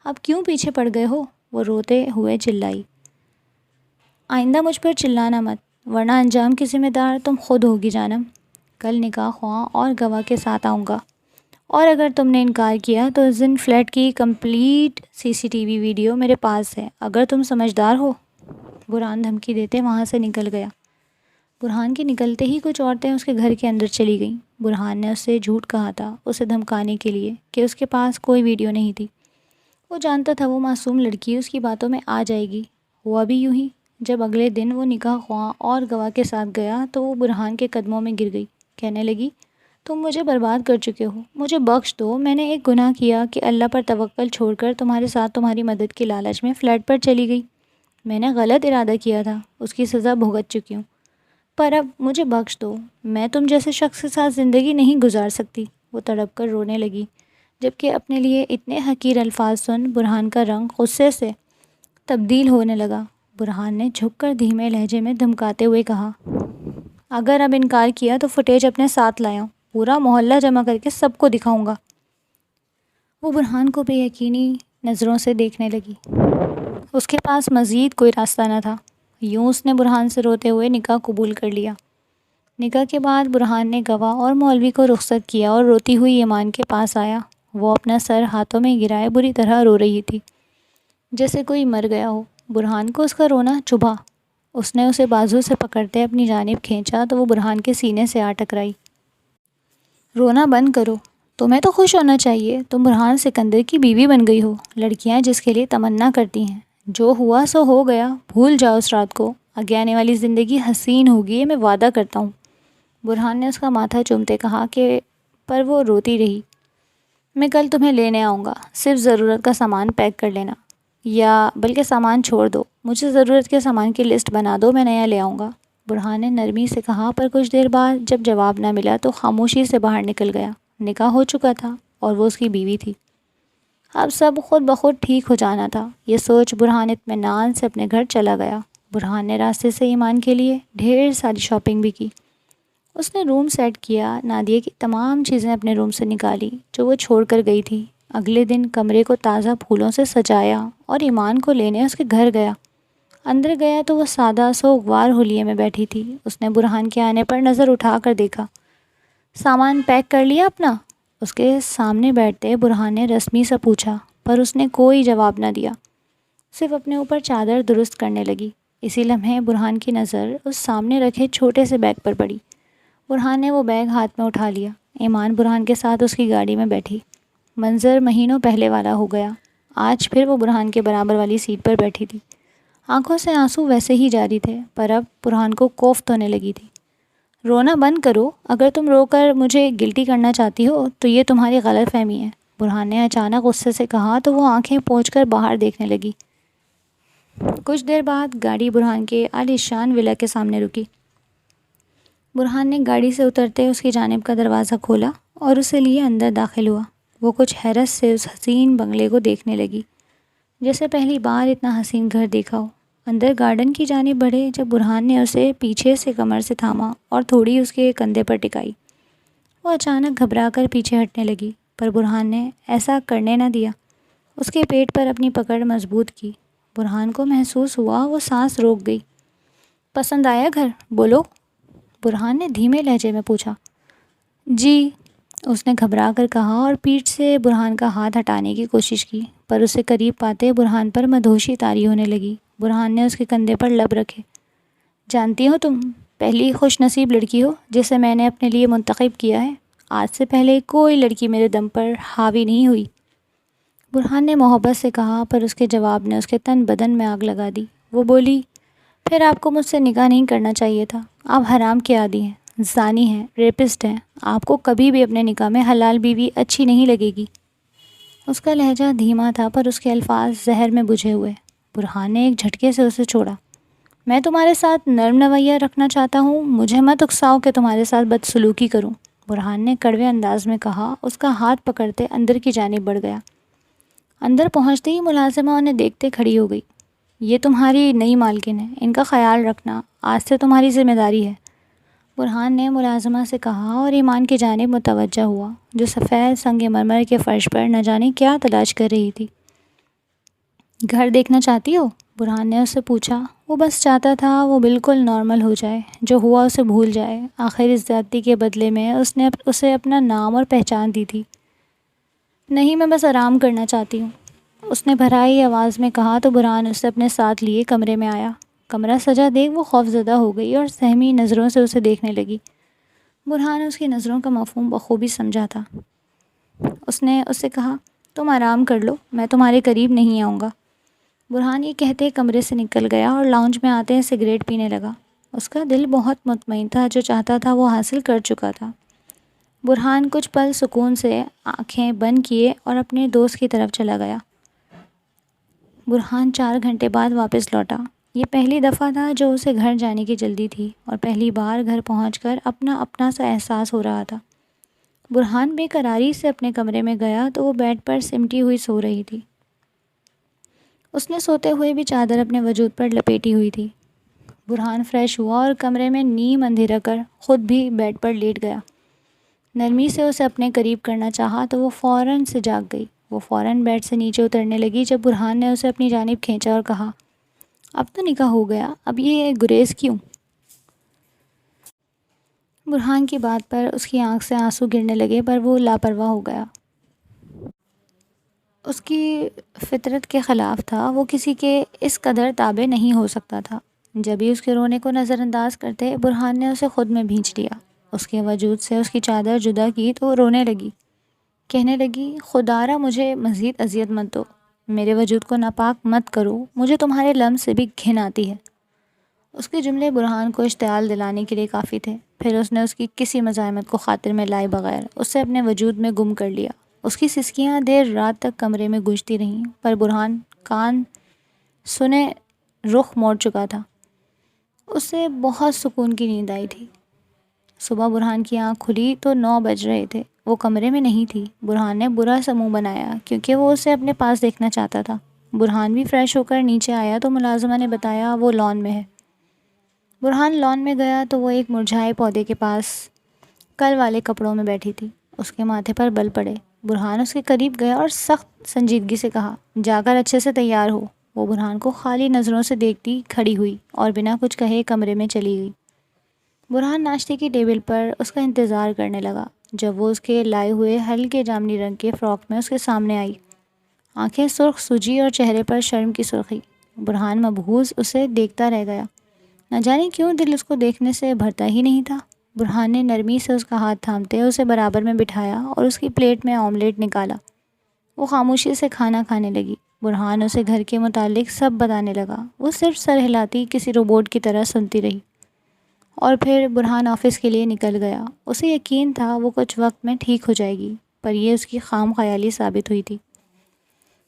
Speaker 1: اب کیوں پیچھے پڑ گئے ہو؟ وہ روتے ہوئے چلائی۔ آئندہ مجھ پر چلانا مت، ورنہ انجام کی ذمہ دار تم خود ہوگی جانم۔ کل نکاح خواں اور گواہ کے ساتھ آؤں گا، اور اگر تم نے انکار کیا تو اس دن فلیٹ کی کمپلیٹ CCTV ویڈیو میرے پاس ہے، اگر تم سمجھدار ہو۔ برہان دھمکی دیتے وہاں سے نکل گیا۔ برہان کے نکلتے ہی کچھ عورتیں اس کے گھر کے اندر چلی گئیں۔ برہان نے اس سے جھوٹ کہا تھا اسے دھمکانے کے لیے کہ اس کے پاس کوئی ویڈیو نہیں تھی۔ وہ جانتا تھا وہ معصوم لڑکی اس کی باتوں میں آ جائے گی۔ ہوا بھی یوں ہی۔ جب اگلے دن وہ نکاح خواں اور گواہ کے ساتھ گیا تو وہ برہان کے قدموں میں گر گئی، کہنے لگی، تم مجھے برباد کر چکے ہو، مجھے بخش دو، میں نے ایک گناہ کیا کہ اللہ پر توکل چھوڑ کر تمہارے ساتھ تمہاری مدد کی لالچ میں فلیٹ پر چلی گئی۔ میں نے غلط ارادہ کیا تھا، اس کی سزا بھگت چکی ہوں، پر اب مجھے بخش دو، میں تم جیسے شخص کے ساتھ زندگی نہیں گزار سکتی۔ وہ تڑپ کر رونے لگی، جبکہ اپنے لیے اتنے حقیر الفاظ سن برہان کا رنگ غصے سے تبدیل ہونے لگا۔ برہان نے جھک کر دھیمے لہجے میں دھمکاتے ہوئے کہا، اگر اب انکار کیا تو فوٹیج اپنے ساتھ لایا، پورا محلہ جمع کر کے سب کو دکھاؤں گا۔ وہ برہان کو بے یقینی نظروں سے دیکھنے لگی۔ اس کے پاس مزید کوئی راستہ نہ تھا۔ یوں اس نے برہان سے روتے ہوئے نکاح قبول کر لیا۔ نکاح کے بعد برہان نے گواہ اور مولوی کو رخصت کیا اور روتی ہوئی ایمان کے پاس آیا۔ وہ اپنا سر ہاتھوں میں گرائے بری طرح رو رہی تھی، جیسے کوئی مر گیا ہو۔ برہان کو اس کا رونا چبھا۔ اس نے اسے بازو سے پکڑتے اپنی جانب کھینچا تو وہ برہان کے سینے سے آ ٹکرائی۔ رونا بند کرو، تمہیں تو خوش ہونا چاہیے، تم برہان سکندر کی بیوی بن گئی ہو۔ لڑکیاں جس کے لیے تمنا کرتی ہیں، جو ہوا سو ہو گیا، بھول جاؤ اس رات کو، آگے آنے والی زندگی حسین ہوگی، یہ میں وعدہ کرتا ہوں۔ برہان نے اس کا ماتھا چومتے کہا کہ پر وہ روتی رہی۔ میں کل تمہیں لینے آؤں گا، صرف ضرورت کا سامان پیک کر لینا، یا بلکہ سامان چھوڑ دو، مجھے ضرورت کے سامان کی لسٹ بنا دو، میں نیا لے آؤں گا۔ برہان نے نرمی سے کہا، پر کچھ دیر بعد جب جواب نہ ملا تو خاموشی سے باہر نکل گیا۔ نکاح ہو چکا تھا اور وہ اس کی بیوی تھی۔ اب سب خود بخود ٹھیک ہو جانا تھا، یہ سوچ برہان اطمینان سے اپنے گھر چلا گیا۔ برہان نے راستے سے ایمان کے لیے ڈھیر ساری شاپنگ بھی کی۔ اس نے روم سیٹ کیا، نادیہ کی تمام چیزیں اپنے روم سے نکالی جو وہ چھوڑ کر گئی تھی۔ اگلے دن کمرے کو تازہ پھولوں سے سجایا اور ایمان کو لینے اس کے گھر گیا۔ اندر گیا تو وہ سادہ سوگوار حلیے میں بیٹھی تھی۔ اس نے برہان کے آنے پر نظر اٹھا کر دیکھا۔ سامان پیک کر لیا اپنا؟ اس کے سامنے بیٹھتے برہان نے رسمی سا پوچھا، پر اس نے کوئی جواب نہ دیا، صرف اپنے اوپر چادر درست کرنے لگی۔ اسی لمحے برہان کی نظر اس سامنے رکھے چھوٹے سے بیگ پر پڑی۔ برہان نے وہ بیگ ہاتھ میں اٹھا لیا۔ ایمان برہان کے ساتھ اس کی گاڑی میں بیٹھی۔ منظر مہینوں پہلے والا ہو گیا۔ آج پھر وہ برہان کے برابر والی سیٹ پر بیٹھی تھی۔ آنکھوں سے آنسو ویسے ہی جاری تھے، پر اب برہان کو کوفت ہونے لگی تھی۔ رونا بند کرو، اگر تم رو کر مجھے گلٹی کرنا چاہتی ہو تو یہ تمہاری غلط فہمی ہے، برہان نے اچانک غصے سے کہا تو وہ آنکھیں پوچھ کر باہر دیکھنے لگی۔ کچھ دیر بعد گاڑی برہان کے عالیشان ولا کے سامنے رکی۔ برہان نے گاڑی سے اترتے اس کی جانب کا دروازہ کھولا اور اسے لیے اندر داخل ہوا۔ وہ کچھ حیرت سے اس حسین بنگلے کو دیکھنے لگی، جیسے پہلی بار اتنا حسین گھر دیکھا ہو۔ اندر گارڈن کی جانب بڑھے جب برہان نے اسے پیچھے سے کمر سے تھاما اور تھوڑی اس کے کندھے پر ٹکائی، وہ اچانک گھبرا کر پیچھے ہٹنے لگی، پر برہان نے ایسا کرنے نہ دیا۔ اس کے پیٹ پر اپنی پکڑ مضبوط کی۔ برہان کو محسوس ہوا وہ سانس روک گئی۔ پسند آیا گھر؟ بولو، برہان نے دھیمے لہجے میں پوچھا۔ جی، اس نے گھبرا کر کہا اور پیٹھ سے برہان کا ہاتھ ہٹانے کی کوشش کی، پر اسے قریب پاتے برہان پر مدہوشی طاری ہونے لگی۔ برہان نے اس کے کندھے پر لب رکھے۔ جانتی ہو تم پہلی خوش نصیب لڑکی ہو جسے میں نے اپنے لیے منتخب کیا ہے۔ آج سے پہلے کوئی لڑکی میرے دم پر حاوی نہیں ہوئی، برہان نے محبت سے کہا، پر اس کے جواب نے اس کے تن بدن میں آگ لگا دی۔ وہ بولی، پھر آپ کو مجھ سے نکاح نہیں کرنا چاہیے تھا۔ آپ حرام کے عادی ہیں، زانی ہیں، ریپسٹ ہیں، آپ کو کبھی بھی اپنے نکاح میں حلال بیوی اچھی نہیں لگے گی۔ اس کا لہجہ دھیما تھا پر اس کے الفاظ زہر میں بجھے ہوئے۔ برہان نے ایک جھٹکے سے اسے چھوڑا۔ میں تمہارے ساتھ نرم رویہ رکھنا چاہتا ہوں، مجھے مت اکساؤ کہ تمہارے ساتھ بدسلوکی کروں، برہان نے کڑوے انداز میں کہا۔ اس کا ہاتھ پکڑتے اندر کی جانب بڑھ گیا۔ اندر پہنچتے ہی ملازمہ انہیں دیکھتے کھڑی ہو گئی۔ یہ تمہاری نئی مالکن ہے، ان کا خیال رکھنا آج سے تمہاری ذمہ داری ہے، برہان نے ملازمہ سے کہا اور ایمان کی جانب متوجہ ہوا جو سفید سنگ مرمر کے فرش پر نہ جانے کیا تلاش کر رہی تھی۔ گھر دیکھنا چاہتی ہو؟ برہان نے اس سے پوچھا۔ وہ بس چاہتا تھا وہ بالکل نارمل ہو جائے، جو ہوا اسے بھول جائے۔ آخر اس زیادتی کے بدلے میں اس نے اسے اپنا نام اور پہچان دی تھی۔ نہیں، میں بس آرام کرنا چاہتی ہوں، اس نے بھرائی آواز میں کہا تو برہان اسے اپنے ساتھ لیے کمرے میں آیا۔ کمرہ سجا دیکھ وہ خوفزدہ ہو گئی اور سہمی نظروں سے اسے دیکھنے لگی۔ برہان نے اس کی نظروں کا مفہوم بخوبی سمجھا تھا۔ اس نے اس سے کہا، تم آرام کر لو، میں تمہارے قریب نہیں آؤں گا۔ برہان یہ کہتے کمرے سے نکل گیا اور لاؤنج میں آتے سگریٹ پینے لگا۔ اس کا دل بہت مطمئن تھا، جو چاہتا تھا وہ حاصل کر چکا تھا۔ برہان کچھ پل سکون سے آنکھیں بند کیے اور اپنے دوست کی طرف چلا گیا۔ برہان 4 گھنٹے بعد واپس لوٹا۔ یہ پہلی دفعہ تھا جو اسے گھر جانے کی جلدی تھی اور پہلی بار گھر پہنچ کر اپنا سا احساس ہو رہا تھا۔ برہان بے قراری سے اپنے کمرے میں گیا تو وہ بیڈ پر سمٹی ہوئی سو رہی تھی۔ اس نے سوتے ہوئے بھی چادر اپنے وجود پر لپیٹی ہوئی تھی۔ برہان فریش ہوا اور کمرے میں نیم اندھیرا کر خود بھی بیڈ پر لیٹ گیا۔ نرمی سے اسے اپنے قریب کرنا چاہا تو وہ فوراً سے جاگ گئی۔ وہ فوراً بیڈ سے نیچے اترنے لگی جب برہان نے اسے اپنی جانب کھینچا اور کہا، اب تو نکاح ہو گیا، اب یہ گریز کیوں؟ برہان کی بات پر اس کی آنکھ سے آنسو گرنے لگے پر وہ لاپرواہ ہو گیا۔ اس کی فطرت کے خلاف تھا، وہ کسی کے اس قدر تابع نہیں ہو سکتا تھا۔ جب ہی اس کے رونے کو نظر انداز کرتے برہان نے اسے خود میں بھینچ لیا۔ اس کے وجود سے اس کی چادر جدا کی تو وہ رونے لگی، کہنے لگی، خدارا مجھے مزید اذیت مت دو، میرے وجود کو ناپاک مت کرو، مجھے تمہارے لمس سے بھی گھن آتی ہے۔ اس کے جملے برہان کو اشتعال دلانے کے لیے کافی تھے۔ پھر اس نے اس کی کسی مزاحمت کو خاطر میں لائے بغیر اسے اپنے وجود میں گم کر لیا۔ اس کی سسکیاں دیر رات تک کمرے میں گونجتی رہیں پر برہان کان سنے رخ موڑ چکا تھا۔ اسے بہت سکون کی نیند آئی تھی۔ صبح برہان کی آنکھ کھلی تو 9 بج رہے تھے۔ وہ کمرے میں نہیں تھی۔ برہان نے برا سا منہ بنایا کیونکہ وہ اسے اپنے پاس دیکھنا چاہتا تھا۔ برہان بھی فریش ہو کر نیچے آیا تو ملازمہ نے بتایا وہ لان میں ہے۔ برہان لان میں گیا تو وہ ایک مرجھائے پودے کے پاس کل والے کپڑوں میں بیٹھی تھی۔ اس کے ماتھے پر بل پڑے۔ برہان اس کے قریب گیا اور سخت سنجیدگی سے کہا، جا کر اچھے سے تیار ہو۔ وہ برہان کو خالی نظروں سے دیکھتی کھڑی ہوئی اور بنا کچھ کہے کمرے میں چلی گئی۔ برہان ناشتے کی ٹیبل پر اس کا انتظار کرنے لگا جب وہ اس کے لائے ہوئے ہلکے جامنی رنگ کے فراک میں اس کے سامنے آئی۔ آنکھیں سرخ سجی اور چہرے پر شرم کی سرخی۔ برہان مبہوت اسے دیکھتا رہ گیا۔ نہ جانے کیوں دل اس کو دیکھنے سے بھرتا ہی نہیں تھا۔ برہان نے نرمی سے اس کا ہاتھ تھامتے اسے برابر میں بٹھایا اور اس کی پلیٹ میں آملیٹ نکالا۔ وہ خاموشی سے کھانا کھانے لگی۔ برہان اسے گھر کے متعلق سب بتانے لگا۔ وہ صرف سر ہلاتی کسی روبوٹ کی طرح سنتی رہی اور پھر برہان آفس کے لیے نکل گیا۔ اسے یقین تھا وہ کچھ وقت میں ٹھیک ہو جائے گی پر یہ اس کی خام خیالی ثابت ہوئی تھی۔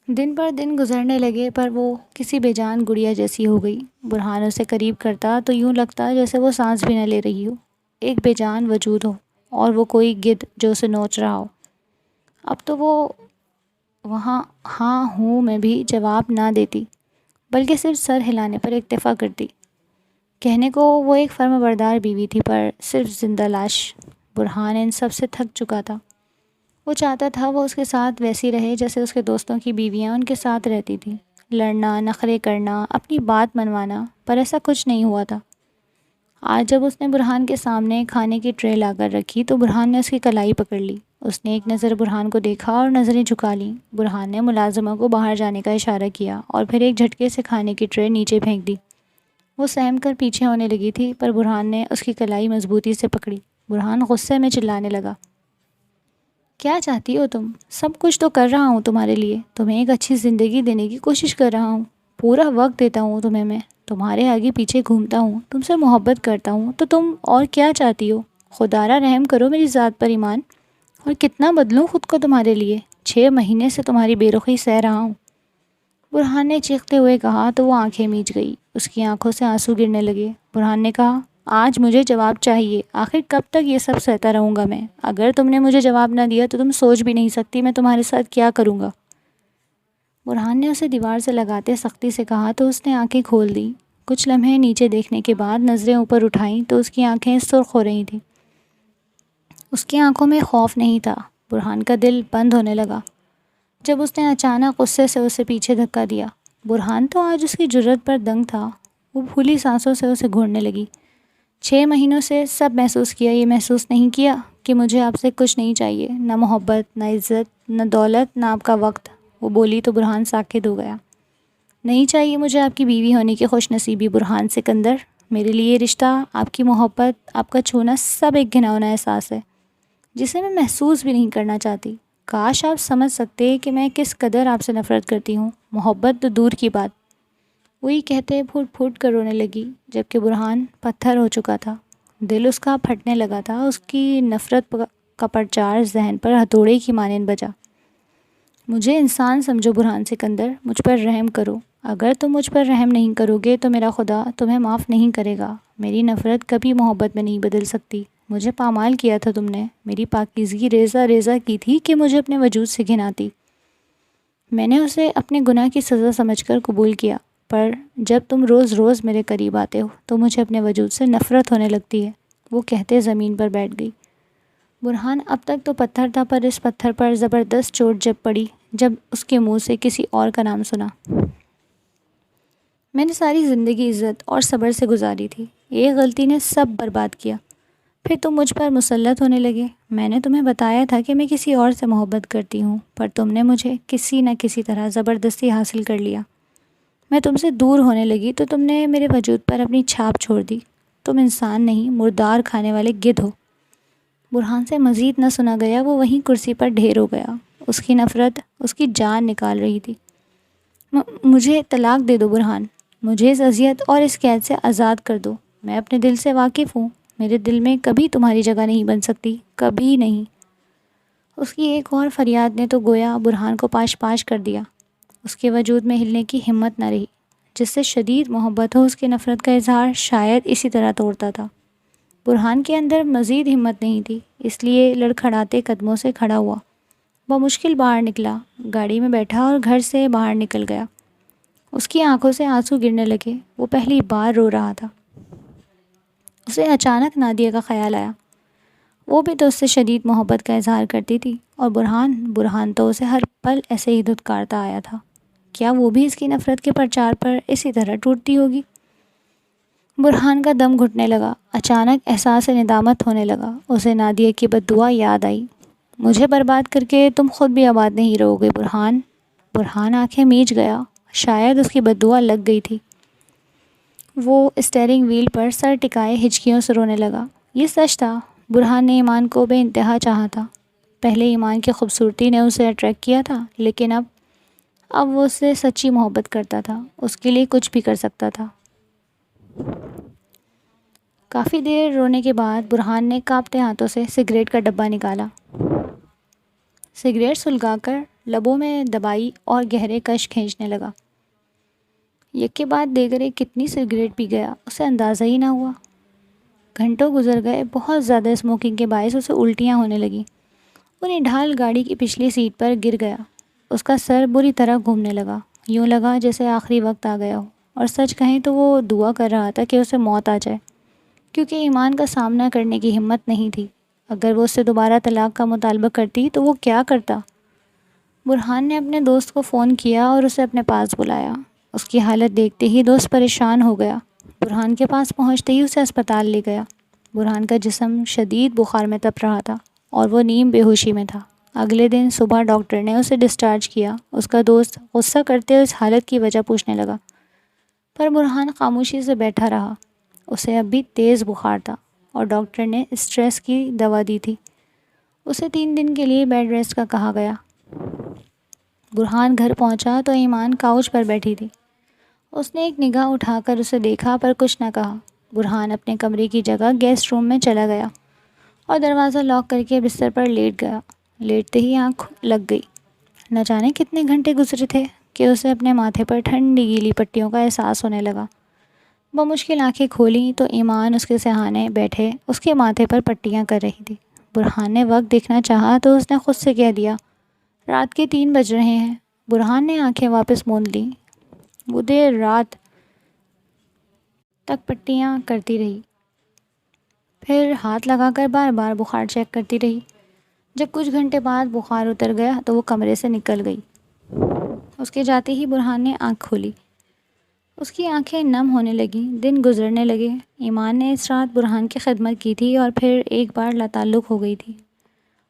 Speaker 1: دن پر دن گزرنے لگے پر وہ کسی بے جان گڑیا جیسی ہو گئی۔ برہان اسے قریب کرتا تو یوں لگتا جیسے وہ سانس بھی نہ لے رہی ہو، ایک بے جان وجود ہو اور وہ کوئی گدھ جو اسے نوچ رہا ہو۔ اب تو وہ وہاں ہاں ہوں میں بھی جواب نہ دیتی بلکہ صرف سر ہلانے پر اکتفا کرتی۔ کہنے کو وہ ایک فرما بردار بیوی تھی پر صرف زندہ لاش۔ برہان ان سب سے تھک چکا تھا۔ وہ چاہتا تھا وہ اس کے ساتھ ویسی رہے جیسے اس کے دوستوں کی بیویاں ان کے ساتھ رہتی تھیں، لڑنا، نخرے کرنا، اپنی بات منوانا، پر ایسا کچھ نہیں ہوا تھا۔ آج جب اس نے برہان کے سامنے کھانے کی ٹرے لا کر رکھی تو برہان نے اس کی کلائی پکڑ لی۔ اس نے ایک نظر برہان کو دیکھا اور نظریں جھکا لیں۔ برہان نے ملازمہ کو باہر جانے کا اشارہ کیا اور پھر ایک جھٹکے سے کھانے کی ٹرے نیچے پھینک دی۔ وہ سہم کر پیچھے ہونے لگی تھی پر برہان نے اس کی کلائی مضبوطی سے پکڑی۔ برہان غصے میں چلانے لگا، کیا چاہتی ہو تم؟ سب کچھ تو کر رہا ہوں تمہارے لیے، تمہیں ایک اچھی زندگی دینے کی کوشش کر رہا ہوں، پورا وقت دیتا ہوں تمہیں میں، تمہارے آگے پیچھے گھومتا ہوں، تم سے محبت کرتا ہوں، تو تم اور کیا چاہتی ہو؟ خدا را رحم کرو میری ذات پر ایمان، اور کتنا بدلوں خود کو تمہارے لیے، 6 مہینے سے تمہاری بے رخی سہ رہا ہوں۔ برہان نے چیختے ہوئے کہا تو وہ آنکھیں میچ گئی، اس کی آنکھوں سے آنسو گرنے لگے۔ برہان نے کہا، آج مجھے جواب چاہیے، آخر کب تک یہ سب سہتا رہوں گا میں؟ اگر تم نے مجھے جواب نہ دیا تو تم سوچ بھی نہیں سکتی میں تمہارے ساتھ کیا کروں گا۔ برہان نے اسے دیوار سے لگاتے سختی سے کہا تو اس نے آنکھیں کھول دیں۔ کچھ لمحے نیچے دیکھنے کے بعد نظریں اوپر اٹھائیں تو اس کی آنکھیں سرخ ہو رہی تھیں۔ اس کی آنکھوں میں خوف نہیں تھا۔ برہان کا دل بند ہونے لگا جب اس نے اچانک غصے سے اسے پیچھے دھکا دیا۔ برہان تو آج اس کی جرأت پر دنگ تھا۔ وہ پھولی سانسوں سے اسے گھورنے لگی۔ 6 مہینوں سے سب محسوس کیا، یہ محسوس نہیں کیا کہ مجھے آپ سے کچھ نہیں چاہیے، نہ محبت، نہ عزت، نہ دولت، نہ آپ کا وقت۔ وہ بولی تو برہان ساکت ہو گیا۔ نہیں چاہیے مجھے آپ کی بیوی ہونے کی خوش نصیبی برہان سکندر، میرے لیے یہ رشتہ، آپ کی محبت، آپ کا چھونا سب ایک گھناؤنا احساس ہے جسے میں محسوس بھی نہیں کرنا چاہتی۔ کاش آپ سمجھ سکتے کہ میں کس قدر آپ سے نفرت کرتی ہوں، محبت تو دور کی بات۔ وہی کہتے پھوٹ پھوٹ کر رونے لگی، جبکہ برہان پتھر ہو چکا تھا۔ دل اس کا پھٹنے لگا تھا، اس کی نفرت کا پرچار ذہن پر ہتھوڑے کی مانند بجا۔ مجھے انسان سمجھو برہان سکندر، مجھ پر رحم کرو۔ اگر تم مجھ پر رحم نہیں کرو گے تو میرا خدا تمہیں معاف نہیں کرے گا۔ میری نفرت کبھی محبت میں نہیں بدل سکتی۔ مجھے پامال کیا تھا تم نے، میری پاکیزگی ریزہ ریزہ کی تھی کہ مجھے اپنے وجود سے گھناتی۔ میں نے اسے اپنے گناہ کی سزا سمجھ کر قبول کیا، پر جب تم روز روز میرے قریب آتے ہو تو مجھے اپنے وجود سے نفرت ہونے لگتی ہے۔ وہ کہتے زمین پر بیٹھ گئی۔ برہان اب تک تو پتھر تھا، پر اس پتھر پر زبردست چوٹ جب پڑی جب اس کے منہ سے کسی اور کا نام سنا۔ میں نے ساری زندگی عزت اور صبر سے گزاری تھی، ایک غلطی نے سب برباد کیا۔ پھر تم مجھ پر مسلط ہونے لگے۔ میں نے تمہیں بتایا تھا کہ میں کسی اور سے محبت کرتی ہوں، پر تم نے مجھے کسی نہ کسی طرح زبردستی حاصل کر لیا۔ میں تم سے دور ہونے لگی تو تم نے میرے وجود پر اپنی چھاپ چھوڑ دی۔ تم انسان نہیں، مردار کھانے والے گدھ ہو۔ برہان سے مزید نہ سنا گیا، وہ وہیں کرسی پر ڈھیر ہو گیا۔ اس کی نفرت اس کی جان نکال رہی تھی۔ مجھے طلاق دے دو برہان، مجھے اس اذیت اور اس قید سے آزاد کر دو۔ میں اپنے دل سے واقف ہوں، میرے دل میں کبھی تمہاری جگہ نہیں بن سکتی، کبھی نہیں۔ اس کی ایک اور فریاد نے تو گویا برہان کو پاش پاش کر دیا۔ اس کے وجود میں ہلنے کی ہمت نہ رہی۔ جس سے شدید محبت ہو اس کی نفرت کا اظہار شاید اسی طرح توڑتا تھا۔ برہان کے اندر مزید ہمت نہیں تھی، اس لیے لڑکھڑاتے قدموں سے کھڑا ہوا۔ بمشکل باہر نکلا، گاڑی میں بیٹھا اور گھر سے باہر نکل گیا۔ اس کی آنکھوں سے آنسو گرنے لگے، وہ پہلی بار رو رہا تھا۔ اسے اچانک نادیہ کا خیال آیا۔ وہ بھی تو اس سے شدید محبت کا اظہار کرتی تھی، اور برہان تو اسے ہر پل ایسے ہی دھتکارتا آیا تھا۔ کیا وہ بھی اس کی نفرت کے پرچار پر اسی طرح ٹوٹتی ہوگی؟ برہان کا دم گھٹنے لگا، اچانک احساس ندامت ہونے لگا۔ اسے نادیہ کی بد دعا یاد آئی۔ مجھے برباد کر کے تم خود بھی آباد نہیں رہو گے برہان۔ برہان آنکھیں میچ گیا، شاید اس کی بد دعا لگ گئی تھی۔ وہ اسٹیئرنگ وہیل پر سر ٹکائے ہچکیوں سے رونے لگا۔ یہ سچ تھا، برہان نے ایمان کو بے انتہا چاہا تھا۔ پہلے ایمان کی خوبصورتی نے اسے اٹریکٹ کیا تھا، لیکن اب وہ اس سے سچی محبت کرتا تھا، اس کے لیے کچھ بھی کر سکتا تھا۔ کافی دیر رونے کے بعد برہان نے کانپتے ہاتھوں سے سگریٹ کا ڈبہ نکالا۔ سگریٹ سلگا کر لبوں میں دبائی اور گہرے کش کھینچنے لگا۔ یک کے بعد دیگر کتنی سگریٹ پی گیا اسے اندازہ ہی نہ ہوا۔ گھنٹوں گزر گئے، بہت زیادہ اسموکنگ کے باعث اسے الٹیاں ہونے لگیں۔ وہ نڈھال گاڑی کی پچھلی سیٹ پر گر گیا۔ اس کا سر بری طرح گھومنے لگا، یوں لگا جیسے آخری وقت آ گیا ہو، اور سچ کہیں تو وہ دعا کر رہا تھا کہ اسے موت آ جائے، کیونکہ ایمان کا سامنا کرنے کی ہمت نہیں تھی۔ اگر وہ اس سے دوبارہ طلاق کا مطالبہ کرتی تو وہ کیا کرتا؟ برہان نے اپنے دوست کو فون کیا اور اسے اپنے پاس بلایا۔ اس کی حالت دیکھتے ہی دوست پریشان ہو گیا۔ برہان کے پاس پہنچتے ہی اسے اسپتال لے گیا۔ برہان کا جسم شدید بخار میں تپ رہا تھا اور وہ نیم بے ہوشی میں تھا۔ اگلے دن صبح ڈاکٹر نے اسے ڈسچارج کیا۔ اس کا دوست غصہ کرتے ہوئے اس حالت کی وجہ پوچھنے لگا، پر برہان خاموشی سے بیٹھا رہا۔ اسے اب بھی تیز بخار تھا اور ڈاکٹر نے اسٹریس کی دوا دی تھی۔ اسے 3 دن کے لیے بیڈ ریسٹ کا کہا گیا۔ برہان گھر پہنچا تو ایمان کاؤچ پر بیٹھی تھی۔ اس نے ایک نگاہ اٹھا کر اسے دیکھا پر کچھ نہ کہا۔ برہان اپنے کمرے کی جگہ گیسٹ روم میں چلا گیا اور دروازہ لاک کر کے بستر پر لیٹ گیا۔ لیٹتے ہی آنکھ لگ گئی۔ نہ جانے کتنے گھنٹے گزرے تھے کہ اسے اپنے ماتھے پر ٹھنڈی گیلی پٹیوں کا احساس ہونے لگا۔ بمشکل آنکھیں کھولیں تو ایمان اس کے سہانے بیٹھے اس کے ماتھے پر پٹیاں کر رہی تھی۔ برہان نے وقت دیکھنا چاہا تو اس نے خود سے کہہ دیا، رات کے 3 بج رہے ہیں۔ برہان نے آنکھیں واپس موند لیں۔ وہ دیر رات تک پٹیاں کرتی رہی، پھر ہاتھ لگا کر بار بار بخار چیک کرتی رہی۔ جب کچھ گھنٹے بعد بخار اتر گیا تو وہ کمرے سے نکل گئی۔ اس کے جاتے ہی برہان نے آنکھ کھولی۔ اس کی آنکھیں نم ہونے لگیں، دن گزرنے لگے۔ ایمان نے اس رات برہان کی خدمت کی تھی اور پھر ایک بار لاتعلق ہو گئی تھی۔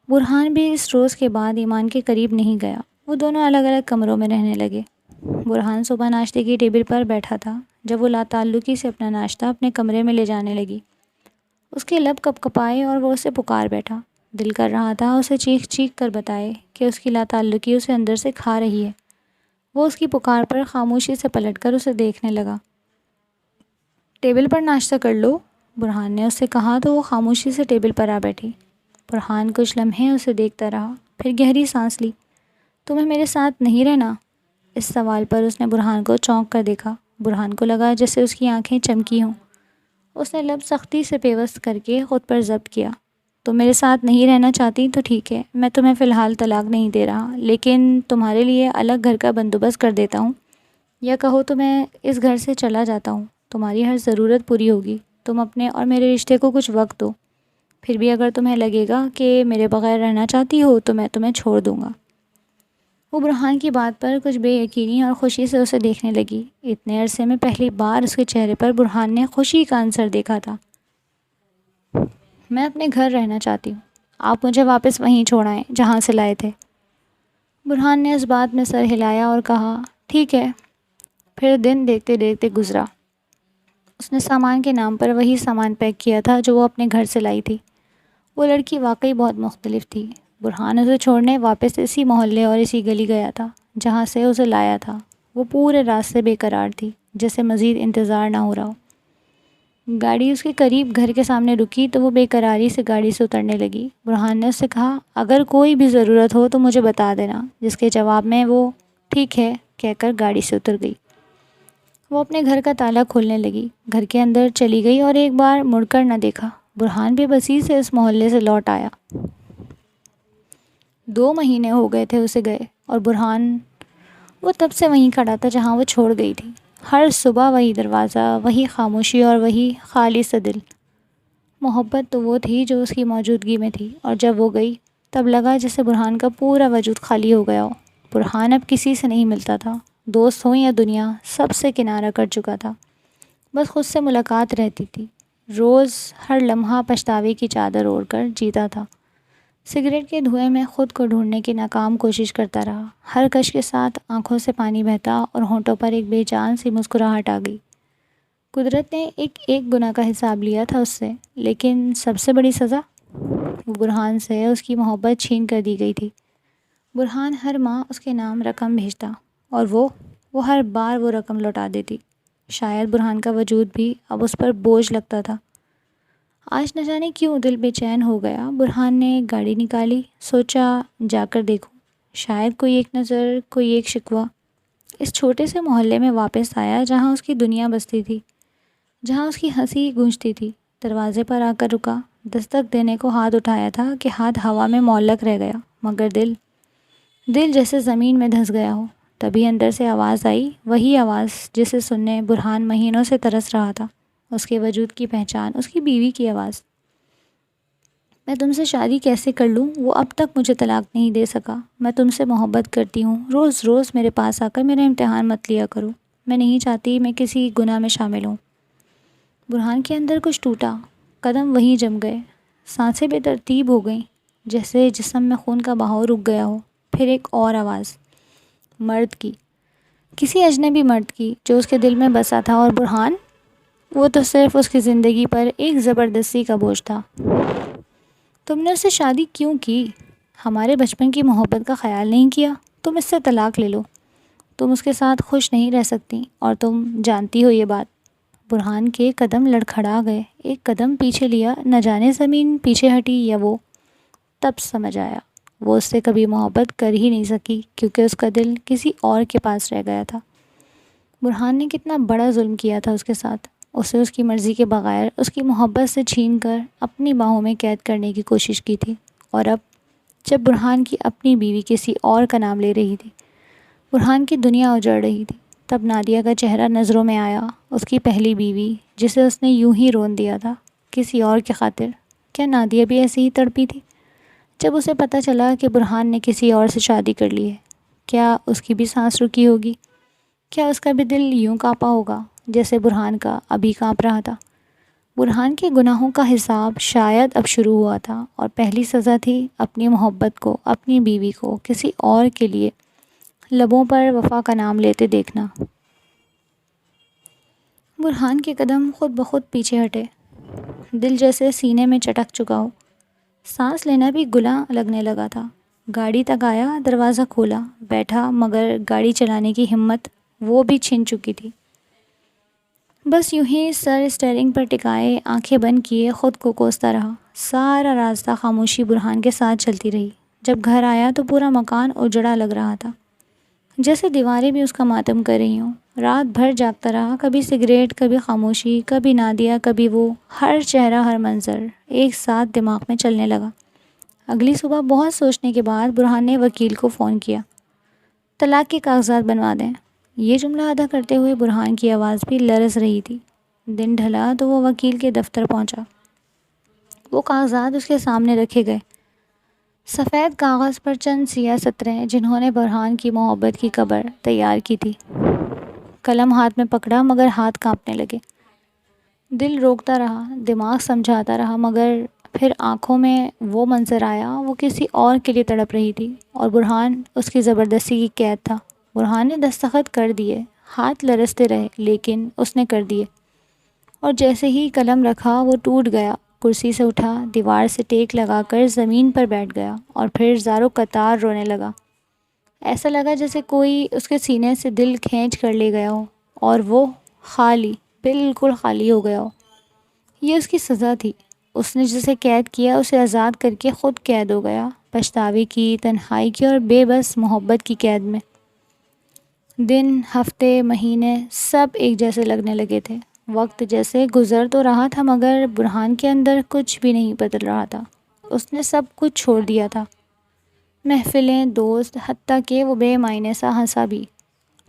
Speaker 1: برہان بھی اس روز کے بعد ایمان کے قریب نہیں گیا۔ وہ دونوں الگ الگ کمروں میں رہنے لگے۔ برہان صبح ناشتے کی ٹیبل پر بیٹھا تھا جب وہ لاتعلقی سے اپنا ناشتہ اپنے کمرے میں لے جانے لگی۔ اس کے لب کپ کپائے اور وہ اسے پکار بیٹھا۔ دل کر رہا تھا اسے چیخ چیخ کر بتائے کہ اس کی لاتعلقی اسے اندر سے کھا رہی ہے۔ وہ اس کی پکار پر خاموشی سے پلٹ کر اسے دیکھنے لگا۔ ٹیبل پر ناشتہ کر لو، برہان نے اس سے کہا تو وہ خاموشی سے ٹیبل پر آ بیٹھی۔ برہان کچھ لمحے اسے دیکھتا رہا، پھر گہری سانس لی۔ تمہیں میرے ساتھ نہیں رہنا؟ اس سوال پر اس نے برہان کو چونک کر دیکھا۔ برہان کو لگا جیسے اس کی آنکھیں چمکی ہوں۔ اس نے لب سختی سے پیوست کر کے خود پر ضبط کیا۔ تم میرے ساتھ نہیں رہنا چاہتی تو ٹھیک ہے، میں تمہیں فی الحال طلاق نہیں دے رہا، لیکن تمہارے لیے الگ گھر کا بندوبست کر دیتا ہوں، یا کہو تو میں اس گھر سے چلا جاتا ہوں۔ تمہاری ہر ضرورت پوری ہوگی۔ تم اپنے اور میرے رشتے کو کچھ وقت دو، پھر بھی اگر تمہیں لگے گا کہ میرے بغیر رہنا چاہتی ہو تو میں تمہیں چھوڑ دوں گا۔ وہ برہان کی بات پر کچھ بے یقینی اور خوشی سے اسے دیکھنے لگی۔ اتنے عرصے میں پہلی بار اس کے چہرے پر برہان نے خوشی کا عنصر دیکھا تھا۔ میں اپنے گھر رہنا چاہتی ہوں، آپ مجھے واپس وہیں چھوڑ آئیں جہاں سے لائے تھے۔ برہان نے اس بات میں سر ہلایا اور کہا، ٹھیک ہے۔ پھر دن دیکھتے دیکھتے گزرا۔ اس نے سامان کے نام پر وہی سامان پیک کیا تھا جو وہ اپنے گھر سے لائی تھی۔ وہ لڑکی واقعی بہت مختلف تھی۔ برہان اسے چھوڑنے واپس اسی محلے اور اسی گلی گیا تھا جہاں سے اسے لایا تھا۔ وہ پورے راستے بے قرار تھی، جیسے مزید انتظار نہ ہو رہا ہو۔ گاڑی اس کے قریب گھر کے سامنے رکی تو وہ بے قراری سے گاڑی سے اترنے لگی۔ برہان نے اس سے کہا، اگر کوئی بھی ضرورت ہو تو مجھے بتا دینا، جس کے جواب میں وہ ٹھیک ہے کہہ کر گاڑی سے اتر گئی۔ وہ اپنے گھر کا تالا کھولنے لگی، گھر کے اندر چلی گئی اور ایک بار مڑ کر نہ دیکھا۔ برہان بے بسی سے اس محلے سے لوٹ آیا۔ 2 مہینے ہو گئے تھے اسے گئے، اور برہان وہ تب سے وہیں کھڑا تھا جہاں وہ چھوڑ گئی تھی۔ ہر صبح وہی دروازہ، وہی خاموشی اور وہی خالی سا دل۔ محبت تو وہ تھی جو اس کی موجودگی میں تھی، اور جب وہ گئی تب لگا جیسے برہان کا پورا وجود خالی ہو گیا ہو۔ برہان اب کسی سے نہیں ملتا تھا، دوست ہوں یا دنیا، سب سے کنارہ کر چکا تھا۔ بس خود سے ملاقات رہتی تھی۔ روز ہر لمحہ پچھتاوے کی چادر اوڑھ کر جیتا تھا۔ سگریٹ کے دھوئیں میں خود کو ڈھونڈنے کی ناکام کوشش کرتا رہا۔ ہر کش کے ساتھ آنکھوں سے پانی بہتا اور ہونٹوں پر ایک بے جان سی مسکراہٹ آ گئی۔ قدرت نے ایک گناہ کا حساب لیا تھا اس سے، لیکن سب سے بڑی سزا، وہ برہان سے اس کی محبت چھین کر دی گئی تھی۔ برہان ہر ماہ اس کے نام رقم بھیجتا اور وہ ہر بار وہ رقم لوٹا دیتی۔ شاید برہان کا وجود بھی اب اس پر بوجھ لگتا تھا۔ آج نہ جانے کیوں دل بے چین ہو گیا۔ برہان نے گاڑی نکالی، سوچا جا کر دیکھوں، شاید کوئی ایک نظر، کوئی ایک شکوہ۔ اس چھوٹے سے محلے میں واپس آیا جہاں اس کی دنیا بستی تھی، جہاں اس کی ہنسی گونجتی تھی۔ دروازے پر آ کر رکا، دستک دینے کو ہاتھ اٹھایا تھا کہ ہاتھ ہوا میں معلق رہ گیا، مگر دل جیسے زمین میں دھنس گیا ہو۔ تبھی اندر سے آواز آئی، وہی آواز جسے سننے برہان مہینوں سے ترس رہا تھا، اس کے وجود کی پہچان، اس کی بیوی کی آواز۔ میں تم سے شادی کیسے کر لوں؟ وہ اب تک مجھے طلاق نہیں دے سکا۔ میں تم سے محبت کرتی ہوں، روز روز میرے پاس آ کر میرا امتحان مت لیا کرو۔ میں نہیں چاہتی میں کسی گناہ میں شامل ہوں۔ برہان کے اندر کچھ ٹوٹا، قدم وہیں جم گئے، سانسیں بے ترتیب ہو گئیں، جیسے جسم میں خون کا بہاؤ رک گیا ہو۔ پھر ایک اور آواز، مرد کی، کسی اجنبی مرد کی جو اس کے دل میں بسا تھا، اور برہان، وہ تو صرف اس کی زندگی پر ایک زبردستی کا بوجھ تھا۔ تم نے اس سے شادی کیوں کی؟ ہمارے بچپن کی محبت کا خیال نہیں کیا؟ تم اس سے طلاق لے لو، تم اس کے ساتھ خوش نہیں رہ سکتی اور تم جانتی ہو یہ بات۔ برہان کے قدم لڑکھڑا گئے، ایک قدم پیچھے لیا، نہ جانے زمین پیچھے ہٹی یا وہ۔ تب سمجھ آیا وہ اس سے کبھی محبت کر ہی نہیں سکی، کیونکہ اس کا دل کسی اور کے پاس رہ گیا تھا۔ برہان نے کتنا بڑا ظلم کیا تھا اس کے ساتھ، اسے اس کی مرضی کے بغیر اس کی محبت سے چھین کر اپنی باہوں میں قید کرنے کی کوشش کی تھی۔ اور اب جب برہان کی اپنی بیوی کسی اور کا نام لے رہی تھی، برہان کی دنیا اجڑ رہی تھی، تب نادیہ کا چہرہ نظروں میں آیا، اس کی پہلی بیوی جسے اس نے یوں ہی رون دیا تھا کسی اور کی خاطر۔ کیا نادیہ بھی ایسے ہی تڑپی تھی جب اسے پتہ چلا کہ برہان نے کسی اور سے شادی کر لی ہے؟ کیا اس کی بھی سانس رکی ہوگی؟ کیا اس کا بھی دل یوں کانپا ہوگا جیسے برہان کا ابھی کانپ رہا تھا؟ برہان کے گناہوں کا حساب شاید اب شروع ہوا تھا، اور پہلی سزا تھی اپنی محبت کو، اپنی بیوی کو کسی اور کے لیے لبوں پر وفا کا نام لیتے دیکھنا۔ برہان کے قدم خود بخود پیچھے ہٹے، دل جیسے سینے میں چٹک چکا ہو، سانس لینا بھی گناہ لگنے لگا تھا۔ گاڑی تک آیا، دروازہ کھولا، بیٹھا، مگر گاڑی چلانے کی ہمت وہ بھی چھن چکی تھی۔ بس یوں ہی سر اسٹیئرنگ پر ٹکائے، آنکھیں بند کیے خود کو کوستا رہا۔ سارا راستہ خاموشی برہان کے ساتھ چلتی رہی۔ جب گھر آیا تو پورا مکان اجڑا لگ رہا تھا، جیسے دیواریں بھی اس کا ماتم کر رہی ہوں۔ رات بھر جاگتا رہا، کبھی سگریٹ، کبھی خاموشی، کبھی نادیہ، کبھی وہ، ہر چہرہ، ہر منظر ایک ساتھ دماغ میں چلنے لگا۔ اگلی صبح بہت سوچنے کے بعد برہان نے وکیل کو فون کیا، طلاق کے کاغذات بنوا دیں۔ یہ جملہ ادا کرتے ہوئے برہان کی آواز بھی لرز رہی تھی۔ دن ڈھلا تو وہ وکیل کے دفتر پہنچا۔ وہ کاغذات اس کے سامنے رکھے گئے، سفید کاغذ پر چند سیاہ سطریں جنہوں نے برہان کی محبت کی قبر تیار کی تھی۔ قلم ہاتھ میں پکڑا مگر ہاتھ کانپنے لگے۔ دل روکتا رہا، دماغ سمجھاتا رہا، مگر پھر آنکھوں میں وہ منظر آیا، وہ کسی اور کے لیے تڑپ رہی تھی اور برہان اس کی زبردستی کی قید تھا۔ برہان نے دستخط کر دیے، ہاتھ لرزتے رہے، لیکن اس نے کر دیے، اور جیسے ہی قلم رکھا وہ ٹوٹ گیا۔ کرسی سے اٹھا، دیوار سے ٹیک لگا کر زمین پر بیٹھ گیا، اور پھر زاروں قطار رونے لگا۔ ایسا لگا جیسے کوئی اس کے سینے سے دل کھینچ کر لے گیا ہو، اور وہ خالی، بالکل خالی ہو گیا ہو۔ یہ اس کی سزا تھی، اس نے جسے قید کیا اسے آزاد کر کے خود قید ہو گیا، پچھتاوے کی، تنہائی کی اور بے بس محبت کی قید میں۔ دن، ہفتے، مہینے سب ایک جیسے لگنے لگے تھے۔ وقت جیسے گزر تو رہا تھا، مگر برہان کے اندر کچھ بھی نہیں بدل رہا تھا۔ اس نے سب کچھ چھوڑ دیا تھا، محفلیں، دوست، حتیٰ کہ وہ بے معنی سا ہنسا بھی۔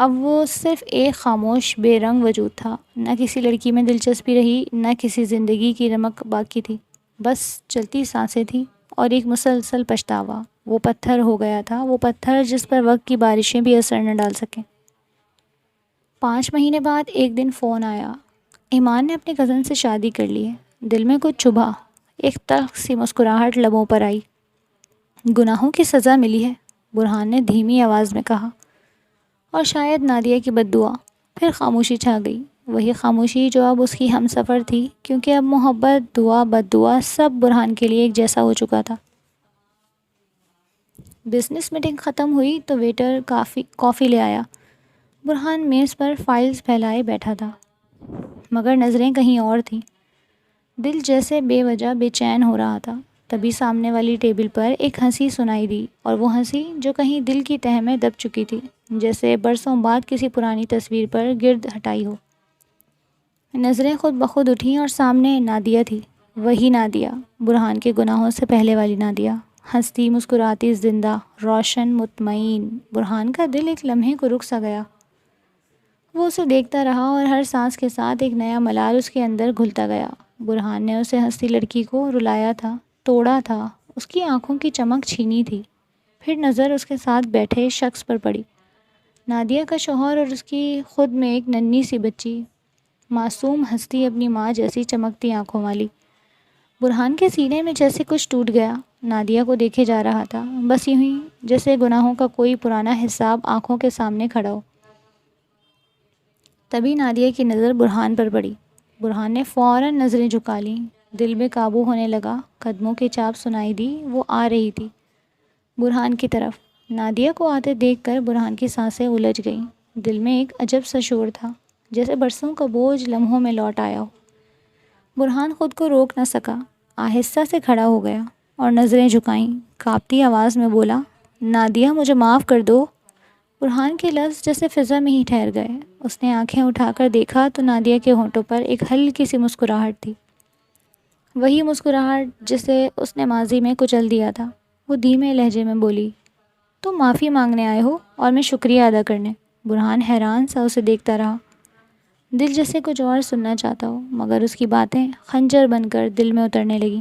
Speaker 1: اب وہ صرف ایک خاموش بے رنگ وجود تھا، نہ کسی لڑکی میں دلچسپی رہی، نہ کسی زندگی کی رمق باقی تھی، بس چلتی سانسیں تھیں اور ایک مسلسل پچھتاوا۔ وہ پتھر ہو گیا تھا، وہ پتھر جس پر وقت کی بارشیں بھی اثر نہ ڈال سکیں۔ 5 مہینے بعد ایک دن فون آیا، ایمان نے اپنی کزن سے شادی کر لی ہے۔ دل میں کچھ چبھا، ایک تلخ سی مسکراہٹ لبوں پر آئی۔ گناہوں کی سزا ملی ہے، برہان نے دھیمی آواز میں کہا، اور شاید نادیہ کی بد دعا۔ پھر خاموشی چھا گئی، وہی خاموشی جو اب اس کی ہم سفر تھی، کیونکہ اب محبت، دعا، بد دعا سب برہان کے لیے ایک جیسا ہو چکا تھا۔ بزنس میٹنگ ختم ہوئی تو ویٹر کافی لے آیا۔ برہان میز پر فائلز پھیلائے بیٹھا تھا، مگر نظریں کہیں اور تھیں۔ دل جیسے بے وجہ بے چین ہو رہا تھا۔ تبھی سامنے والی ٹیبل پر ایک ہنسی سنائی دی، اور وہ ہنسی جو کہیں دل کی تہہ میں دب چکی تھی، جیسے برسوں بعد کسی پرانی تصویر پر گرد ہٹائی ہو۔ نظریں خود بخود اٹھیں اور سامنے نادیہ تھی، وہی نادیہ، برہان کے گناہوں سے پہلے والی نادیہ، ہنستی، مسکراتی، زندہ، روشن، مطمئن۔ برہان کا دل ایک لمحے کو رک سا گیا۔ وہ اسے دیکھتا رہا، اور ہر سانس کے ساتھ ایک نیا ملال اس کے اندر گھلتا گیا۔ برہان نے اسے ہنستی لڑکی کو رلایا تھا، توڑا تھا، اس کی آنکھوں کی چمک چھینی تھی۔ پھر نظر اس کے ساتھ بیٹھے شخص پر پڑی، نادیہ کا شوہر، اور اس کی خود میں ایک ننھی سی بچی، معصوم ہستی، اپنی ماں جیسی چمکتی آنکھوں والی۔ برہان کے سینے میں جیسے کچھ ٹوٹ گیا، نادیہ کو دیکھے جا رہا تھا، بس یوں ہی جیسے گناہوں کا کوئی پرانا حساب آنکھوں کے سامنے کھڑا ہو۔ تبھی نادیہ کی نظر برہان پر پڑی۔ برہان نے فوراً نظریں جھکا لیں، دل میں قابو ہونے لگا، قدموں کی چاپ سنائی دی، وہ آ رہی تھی برہان کی طرف۔ نادیہ کو آتے دیکھ کر برہان کی سانسیں الجھ گئیں، دل میں ایک عجب سا شور تھا، جیسے برسوں کا بوجھ لمحوں میں لوٹ آیا ہو۔ برہان خود کو روک نہ سکا، آہستہ سے کھڑا ہو گیا اور نظریں جھکائیں، کانپتی آواز میں بولا، نادیہ مجھے معاف کر دو۔ برہان کے لفظ جیسے فضا میں ہی ٹھہر گئے۔ اس نے آنکھیں اٹھا کر دیکھا تو نادیہ کے ہونٹوں پر ایک ہلکی سی مسکراہٹ تھی، وہی مسکراہٹ جسے اس نے ماضی میں کچل دیا تھا۔ وہ دھیمے لہجے میں بولی، تم معافی مانگنے آئے ہو اور میں شکریہ ادا کرنے۔ برہان حیران سا اسے دیکھتا رہا، دل جیسے کچھ اور سننا چاہتا ہو، مگر اس کی باتیں خنجر بن کر دل میں اترنے لگیں۔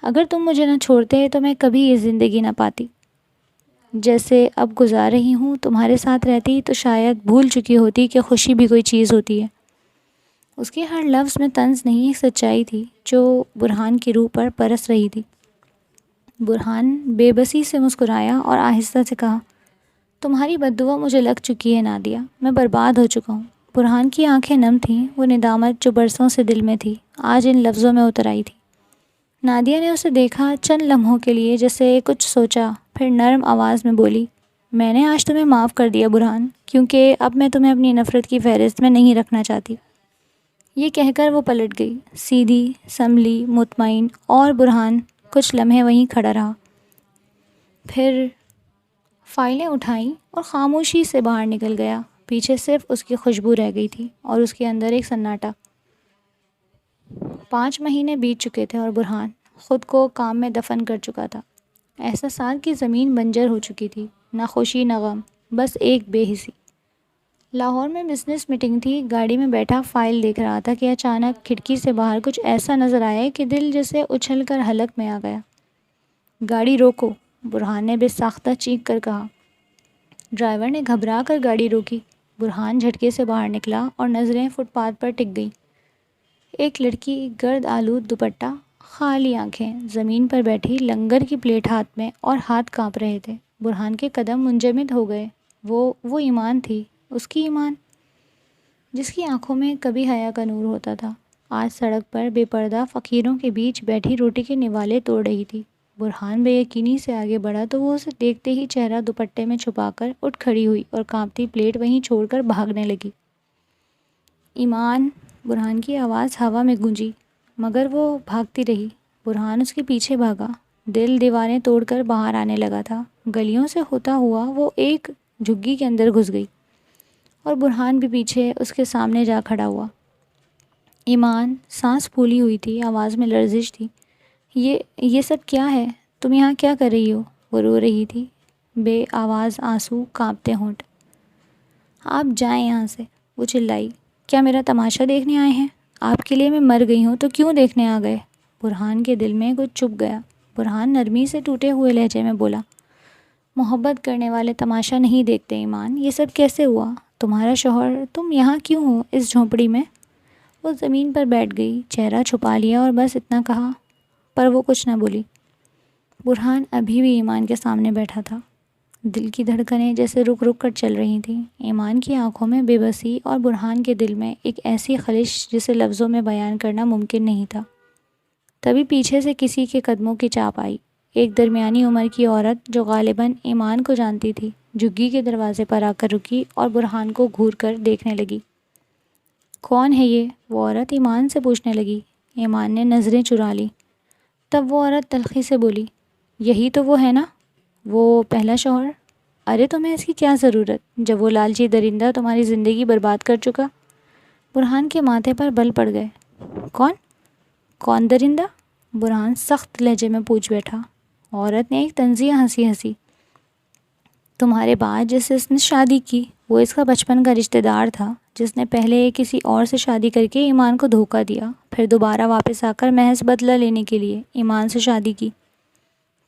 Speaker 1: اگر تم مجھے نہ چھوڑتے تو میں کبھی یہ زندگی نہ پاتی۔ جیسے اب گزار رہی ہوں، تمہارے ساتھ رہتی تو شاید بھول چکی ہوتی کہ خوشی بھی کوئی چیز ہوتی ہے۔ اس کے ہر لفظ میں طنز نہیں، ایک سچائی تھی جو برہان کی روح پر برس رہی تھی۔ برہان بے بسی سے مسکرایا اور آہستہ سے کہا، تمہاری بد دعا مجھے لگ چکی ہے نادیہ، میں برباد ہو چکا ہوں۔ برہان کی آنکھیں نم تھیں، وہ ندامت جو برسوں سے دل میں تھی آج ان لفظوں میں اتر آئی تھی۔ نادیہ نے اسے دیکھا چند لمحوں کے لیے، جیسے کچھ سوچا، پھر نرم آواز میں بولی، میں نے آج تمہیں معاف کر دیا برہان، کیونکہ اب میں تمہیں اپنی نفرت کی فہرست میں نہیں رکھنا چاہتی۔ یہ کہہ کر وہ پلٹ گئی، سیدھی، سنبھلی، مطمئن، اور برہان کچھ لمحے وہیں کھڑا رہا۔ پھر فائلیں اٹھائیں اور خاموشی سے باہر نکل گیا۔ پیچھے صرف اس کی خوشبو رہ گئی تھی اور اس کے اندر ایک سناٹا۔ 5 مہینے بیت چکے تھے اور برہان خود کو کام میں دفن کر چکا تھا۔ احساسات کی زمین بنجر ہو چکی تھی، نہ خوشی نہ غم، بس ایک بے حسی۔ لاہور میں بزنس میٹنگ تھی، گاڑی میں بیٹھا فائل دیکھ رہا تھا کہ اچانک کھڑکی سے باہر کچھ ایسا نظر آیا کہ دل جیسے اچھل کر حلق میں آ گیا۔ گاڑی روکو، برہان نے بے ساختہ چیخ کر کہا۔ ڈرائیور نے گھبرا کر گاڑی روکی۔ برہان جھٹکے سے باہر نکلا اور نظریں فٹ پاتھ پر ٹک گئیں۔ ایک لڑکی، گرد آلود دوپٹہ، خالی آنکھیں، زمین پر بیٹھی، لنگر کی پلیٹ ہاتھ میں، اور ہاتھ کانپ رہے تھے۔ برہان کے قدم منجمد ہو گئے۔ وہ ایمان تھی، اس کی ایمان، جس کی آنکھوں میں کبھی حیا کا نور ہوتا تھا، آج سڑک پر بے پردہ فقیروں کے بیچ بیٹھی روٹی کے نوالے توڑ رہی تھی۔ برہان بے یقینی سے آگے بڑھا تو وہ اسے دیکھتے ہی چہرہ دوپٹے میں چھپا کر اٹھ کھڑی ہوئی اور کانپتی پلیٹ وہیں چھوڑ کر بھاگنے لگی۔ ایمان، برہان کی آواز ہوا میں گونجی، مگر وہ بھاگتی رہی۔ برہان اس کے پیچھے بھاگا، دل دیواریں توڑ کر باہر آنے لگا تھا۔ گلیوں سے ہوتا ہوا وہ ایک جھگی کے اندر گھس گئی اور برہان بھی پیچھے اس کے سامنے جا کھڑا ہوا۔ ایمان، سانس پھولی ہوئی تھی، آواز میں لرزش تھی۔ یہ سب کیا ہے؟ تم یہاں کیا کر رہی ہو؟ وہ رو رہی تھی، بے آواز آنسو، کانپتے ہونٹ۔ آپ جائیں یہاں سے، وہ چلائی۔ کیا میرا تماشا دیکھنے آئے ہیں؟ آپ کے لیے میں مر گئی ہوں تو کیوں دیکھنے آ گئے؟ برہان کے دل میں کچھ چپ گیا۔ برہان نرمی سے ٹوٹے ہوئے لہجے میں بولا، محبت کرنے والے تماشا نہیں دیکھتے ایمان، یہ سب کیسے ہوا؟ تمہارا شوہر، تم یہاں کیوں ہو اس جھونپڑی میں؟ وہ زمین پر بیٹھ گئی، چہرہ چھپا لیا اور بس اتنا کہا، پر وہ کچھ نہ بولی۔ برہان ابھی بھی ایمان کے سامنے بیٹھا تھا، دل کی دھڑکنیں جیسے رک رک کر چل رہی تھیں۔ ایمان کی آنکھوں میں بے بسی اور برہان کے دل میں ایک ایسی خلش جسے لفظوں میں بیان کرنا ممکن نہیں تھا۔ تبھی پیچھے سے کسی کے قدموں کی چاپ آئی۔ ایک درمیانی عمر کی عورت جو غالباً ایمان کو جانتی تھی، جھگی کے دروازے پر آ کر رکی اور برہان کو گھور کر دیکھنے لگی۔ کون ہے یہ؟ وہ عورت ایمان سے پوچھنے لگی۔ ایمان نے نظریں چرا لی۔ تب وہ عورت تلخی سے بولی، یہی تو وہ ہے نا، وہ پہلا شوہر؟ ارے تمہیں اس کی کیا ضرورت جب وہ لالچی درندہ تمہاری زندگی برباد کر چکا؟ برہان کے ماتھے پر بل پڑ گئے۔ کون درندہ؟ برہان سخت لہجے میں پوچھ بیٹھا۔ عورت نے ایک طنزیہ ہنسی ہنسی۔ تمہارے بعد جس سے اس نے شادی کی، وہ اس کا بچپن کا رشتہ دار تھا، جس نے پہلے کسی اور سے شادی کر کے ایمان کو دھوکہ دیا، پھر دوبارہ واپس آ کر محض بدلہ لینے کے لیے ایمان سے شادی کی،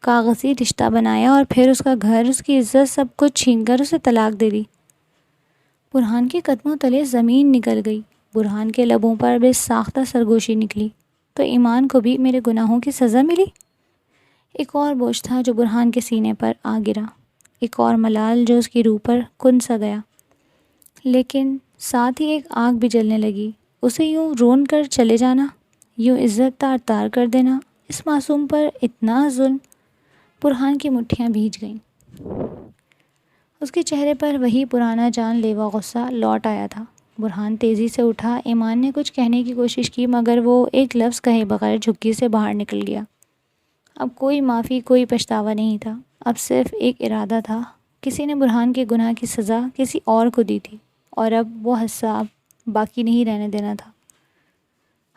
Speaker 1: کاغذی رشتہ بنایا اور پھر اس کا گھر، اس کی عزت، سب کچھ چھین کر اسے طلاق دے دی۔ برہان کے قدموں تلے زمین نکل گئی۔ برہان کے لبوں پر بے ساختہ سرگوشی نکلی، تو ایمان کو بھی میرے گناہوں کی سزا ملی؟ ایک اور بوجھ تھا جو برہان کے سینے پر آ گرا، ایک اور ملال جو اس کی روح پر کن سا گیا، لیکن ساتھ ہی ایک آگ بھی جلنے لگی۔ اسے یوں رون کر چلے جانا، یوں عزت تار تار کر دینا، اس معصوم پر اتنا ظلم۔ برہان کی مٹھیاں بھیج گئیں۔ اس کے چہرے پر وہی پرانا جان لیوا غصہ لوٹ آیا تھا۔ برہان تیزی سے اٹھا۔ ایمان نے کچھ کہنے کی کوشش کی مگر وہ ایک لفظ کہے بغیر جھکی سے باہر نکل گیا۔ اب کوئی معافی، کوئی پچھتاوا نہیں تھا، اب صرف ایک ارادہ تھا۔ کسی نے برہان کے گناہ کی سزا کسی اور کو دی تھی اور اب وہ حساب باقی نہیں رہنے دینا تھا۔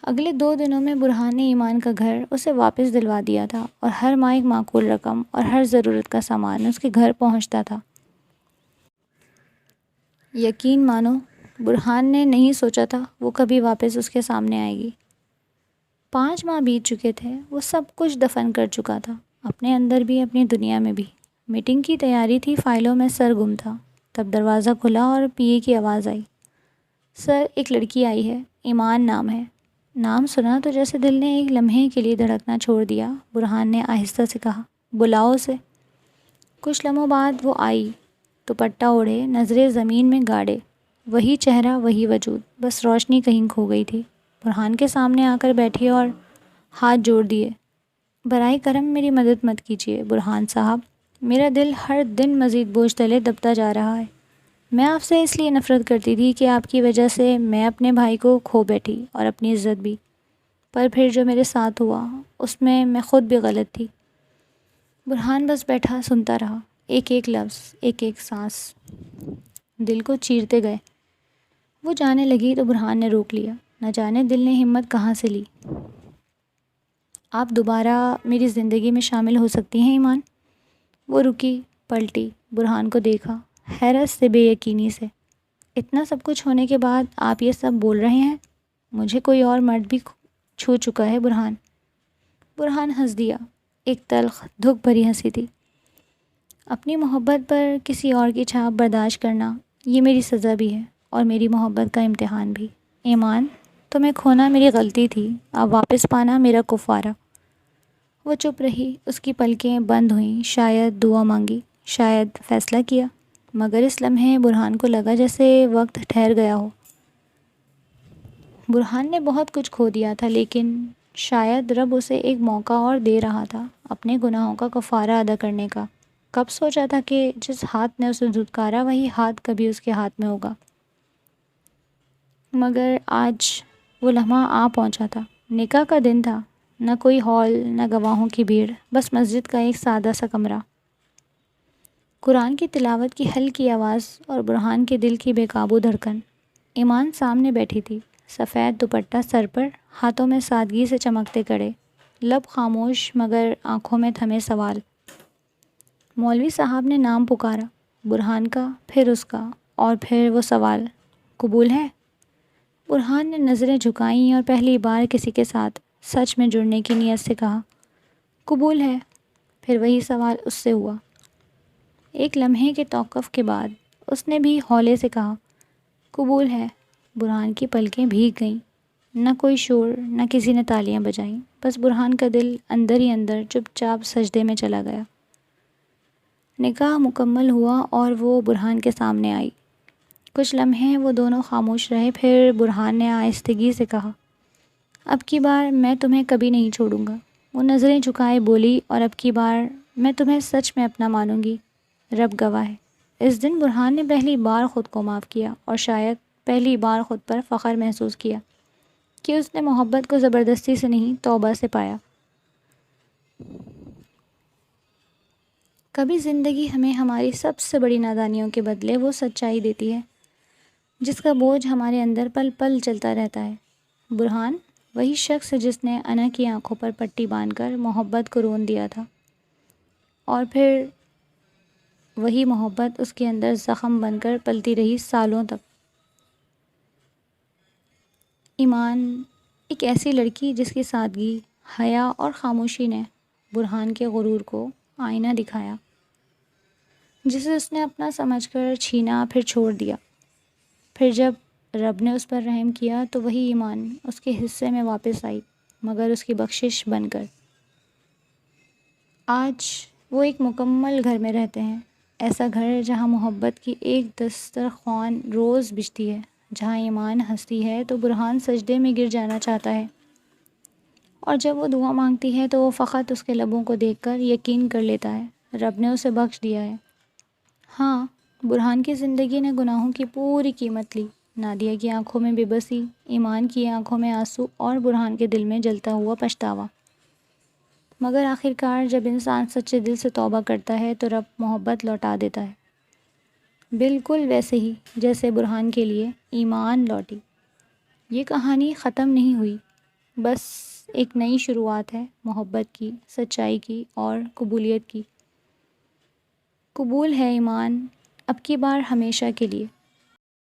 Speaker 1: اگلے 2 دنوں میں برہان نے ایمان کا گھر اسے واپس دلوا دیا تھا اور ہر ماہ ایک معقول رقم اور ہر ضرورت کا سامان اس کے گھر پہنچتا تھا۔ یقین مانو، برہان نے نہیں سوچا تھا وہ کبھی واپس اس کے سامنے آئے گی۔ 5 ماہ بیت چکے تھے، وہ سب کچھ دفن کر چکا تھا، اپنے اندر بھی اپنی دنیا میں بھی۔ میٹنگ کی تیاری تھی، فائلوں میں سر گم تھا۔ تب دروازہ کھلا اور پی اے کی آواز آئی۔ سر، ایک لڑکی آئی ہے، ایمان نام ہے۔ نام سنا تو جیسے دل نے ایک لمحے کے لیے دھڑکنا چھوڑ دیا۔ برہان نے آہستہ سے کہا، بلاؤ اسے۔ کچھ لمحوں بعد وہ آئی، دوپٹہ اوڑھے، نظریں زمین میں گاڑے، وہی چہرہ، وہی وجود، بس روشنی کہیں کھو گئی تھی۔ برہان کے سامنے آ کر بیٹھی اور ہاتھ جوڑ دیے۔ برائے کرم میری مدد مت کیجیے برہان صاحب، میرا دل ہر دن مزید بوجھ تلے دبتا جا رہا ہے۔ میں آپ سے اس لیے نفرت کرتی تھی کہ آپ کی وجہ سے میں اپنے بھائی کو کھو بیٹھی اور اپنی عزت بھی، پر پھر جو میرے ساتھ ہوا اس میں خود بھی غلط تھی۔ برہان بس بیٹھا سنتا رہا، ایک ایک لفظ، ایک ایک سانس دل کو چیرتے گئے۔ وہ جانے لگی تو برہان نے روک لیا، نہ جانے دل نے ہمت کہاں سے لی۔ آپ دوبارہ میری زندگی میں شامل ہو سکتی ہیں ایمان؟ وہ رکی، پلٹی، برہان کو دیکھا، حیرت سے، بے یقینی سے۔ اتنا سب کچھ ہونے کے بعد آپ یہ سب بول رہے ہیں؟ مجھے کوئی اور مرد بھی چھو چکا ہے برہان۔ برہان ہنس دیا، ایک تلخ، دھک بھری ہنسی تھی۔ اپنی محبت پر کسی اور کی چھاپ برداشت کرنا یہ میری سزا بھی ہے اور میری محبت کا امتحان بھی۔ ایمان، تمہیں کھونا میری غلطی تھی، اب واپس پانا میرا کفارہ۔ وہ چپ رہی، اس کی پلکیں بند ہوئیں، شاید دعا مانگی، شاید فیصلہ کیا، مگر اس لمحے برہان کو لگا جیسے وقت ٹھہر گیا ہو۔ برہان نے بہت کچھ کھو دیا تھا، لیکن شاید رب اسے ایک موقع اور دے رہا تھا اپنے گناہوں کا کفارہ ادا کرنے کا۔ کب سوچا تھا کہ جس ہاتھ نے اسے دھتکارا وہی ہاتھ کبھی اس کے ہاتھ میں ہوگا، مگر آج وہ لمحہ آ پہنچا تھا۔ نکاح کا دن تھا، نہ کوئی ہال، نہ گواہوں کی بھیڑ، بس مسجد کا ایک سادہ سا کمرہ، قرآن کی تلاوت کی ہلکی آواز اور برہان کے دل کی بے قابو دھڑکن۔ ایمان سامنے بیٹھی تھی، سفید دوپٹہ سر پر، ہاتھوں میں سادگی سے چمکتے کڑے، لب خاموش مگر آنکھوں میں تھمے سوال۔ مولوی صاحب نے نام پکارا، برہان کا، پھر اس کا، اور پھر وہ سوال، قبول ہے؟ برہان نے نظریں جھکائیں اور پہلی بار کسی کے ساتھ سچ میں جڑنے کی نیت سے کہا، قبول ہے۔ پھر وہی سوال اس سے ہوا۔ ایک لمحے کے توقف کے بعد اس نے بھی ہولے سے کہا، قبول ہے۔ برہان کی پلکیں بھیگ گئیں، نہ کوئی شور، نہ کسی نے تالیاں بجائیں، بس برہان کا دل اندر ہی اندر چپ چاپ سجدے میں چلا گیا۔ نکاح مکمل ہوا اور وہ برہان کے سامنے آئی۔ کچھ لمحے وہ دونوں خاموش رہے، پھر برہان نے آہستگی سے کہا، اب کی بار میں تمہیں کبھی نہیں چھوڑوں گا۔ وہ نظریں جھکائے بولی، اور اب کی بار میں تمہیں سچ میں اپنا مانوں گی، رب گواہ ہے۔ اس دن برہان نے پہلی بار خود کو معاف کیا اور شاید پہلی بار خود پر فخر محسوس کیا کہ اس نے محبت کو زبردستی سے نہیں، توبہ سے پایا۔ کبھی زندگی ہمیں ہماری سب سے بڑی نادانیوں کے بدلے وہ سچائی دیتی ہے جس کا بوجھ ہمارے اندر پل پل چلتا رہتا ہے۔ برہان وہی شخص ہے جس نے انا کی آنکھوں پر پٹی باندھ کر محبت کو رون دیا تھا، اور پھر وہی محبت اس کے اندر زخم بن کر پلتی رہی سالوں تک۔ ایمان، ایک ایسی لڑکی جس کی سادگی، حیا اور خاموشی نے برہان کے غرور کو آئینہ دکھایا، جسے اس نے اپنا سمجھ کر چھینا، پھر چھوڑ دیا۔ پھر جب رب نے اس پر رحم کیا تو وہی ایمان اس کے حصے میں واپس آئی، مگر اس کی بخشش بن کر۔ آج وہ ایک مکمل گھر میں رہتے ہیں، ایسا گھر جہاں محبت کی ایک دسترخوان روز بچتی ہے، جہاں ایمان ہنستی ہے تو برہان سجدے میں گر جانا چاہتا ہے، اور جب وہ دعا مانگتی ہے تو وہ فقط اس کے لبوں کو دیکھ کر یقین کر لیتا ہے، رب نے اسے بخش دیا ہے۔ ہاں، برہان کی زندگی نے گناہوں کی پوری قیمت لی۔ نادیہ کی آنکھوں میں بے بسی، ایمان کی آنکھوں میں آنسو اور برہان کے دل میں جلتا ہوا پچھتاوا۔ مگر آخرکار جب انسان سچے دل سے توبہ کرتا ہے تو رب محبت لوٹا دیتا ہے، بالکل ویسے ہی جیسے برہان کے لیے ایمان لوٹی۔ یہ کہانی ختم نہیں ہوئی، بس ایک نئی شروعات ہے، محبت کی، سچائی کی اور قبولیت کی۔ قبول ہے ایمان، اب کی بار ہمیشہ کے لیے۔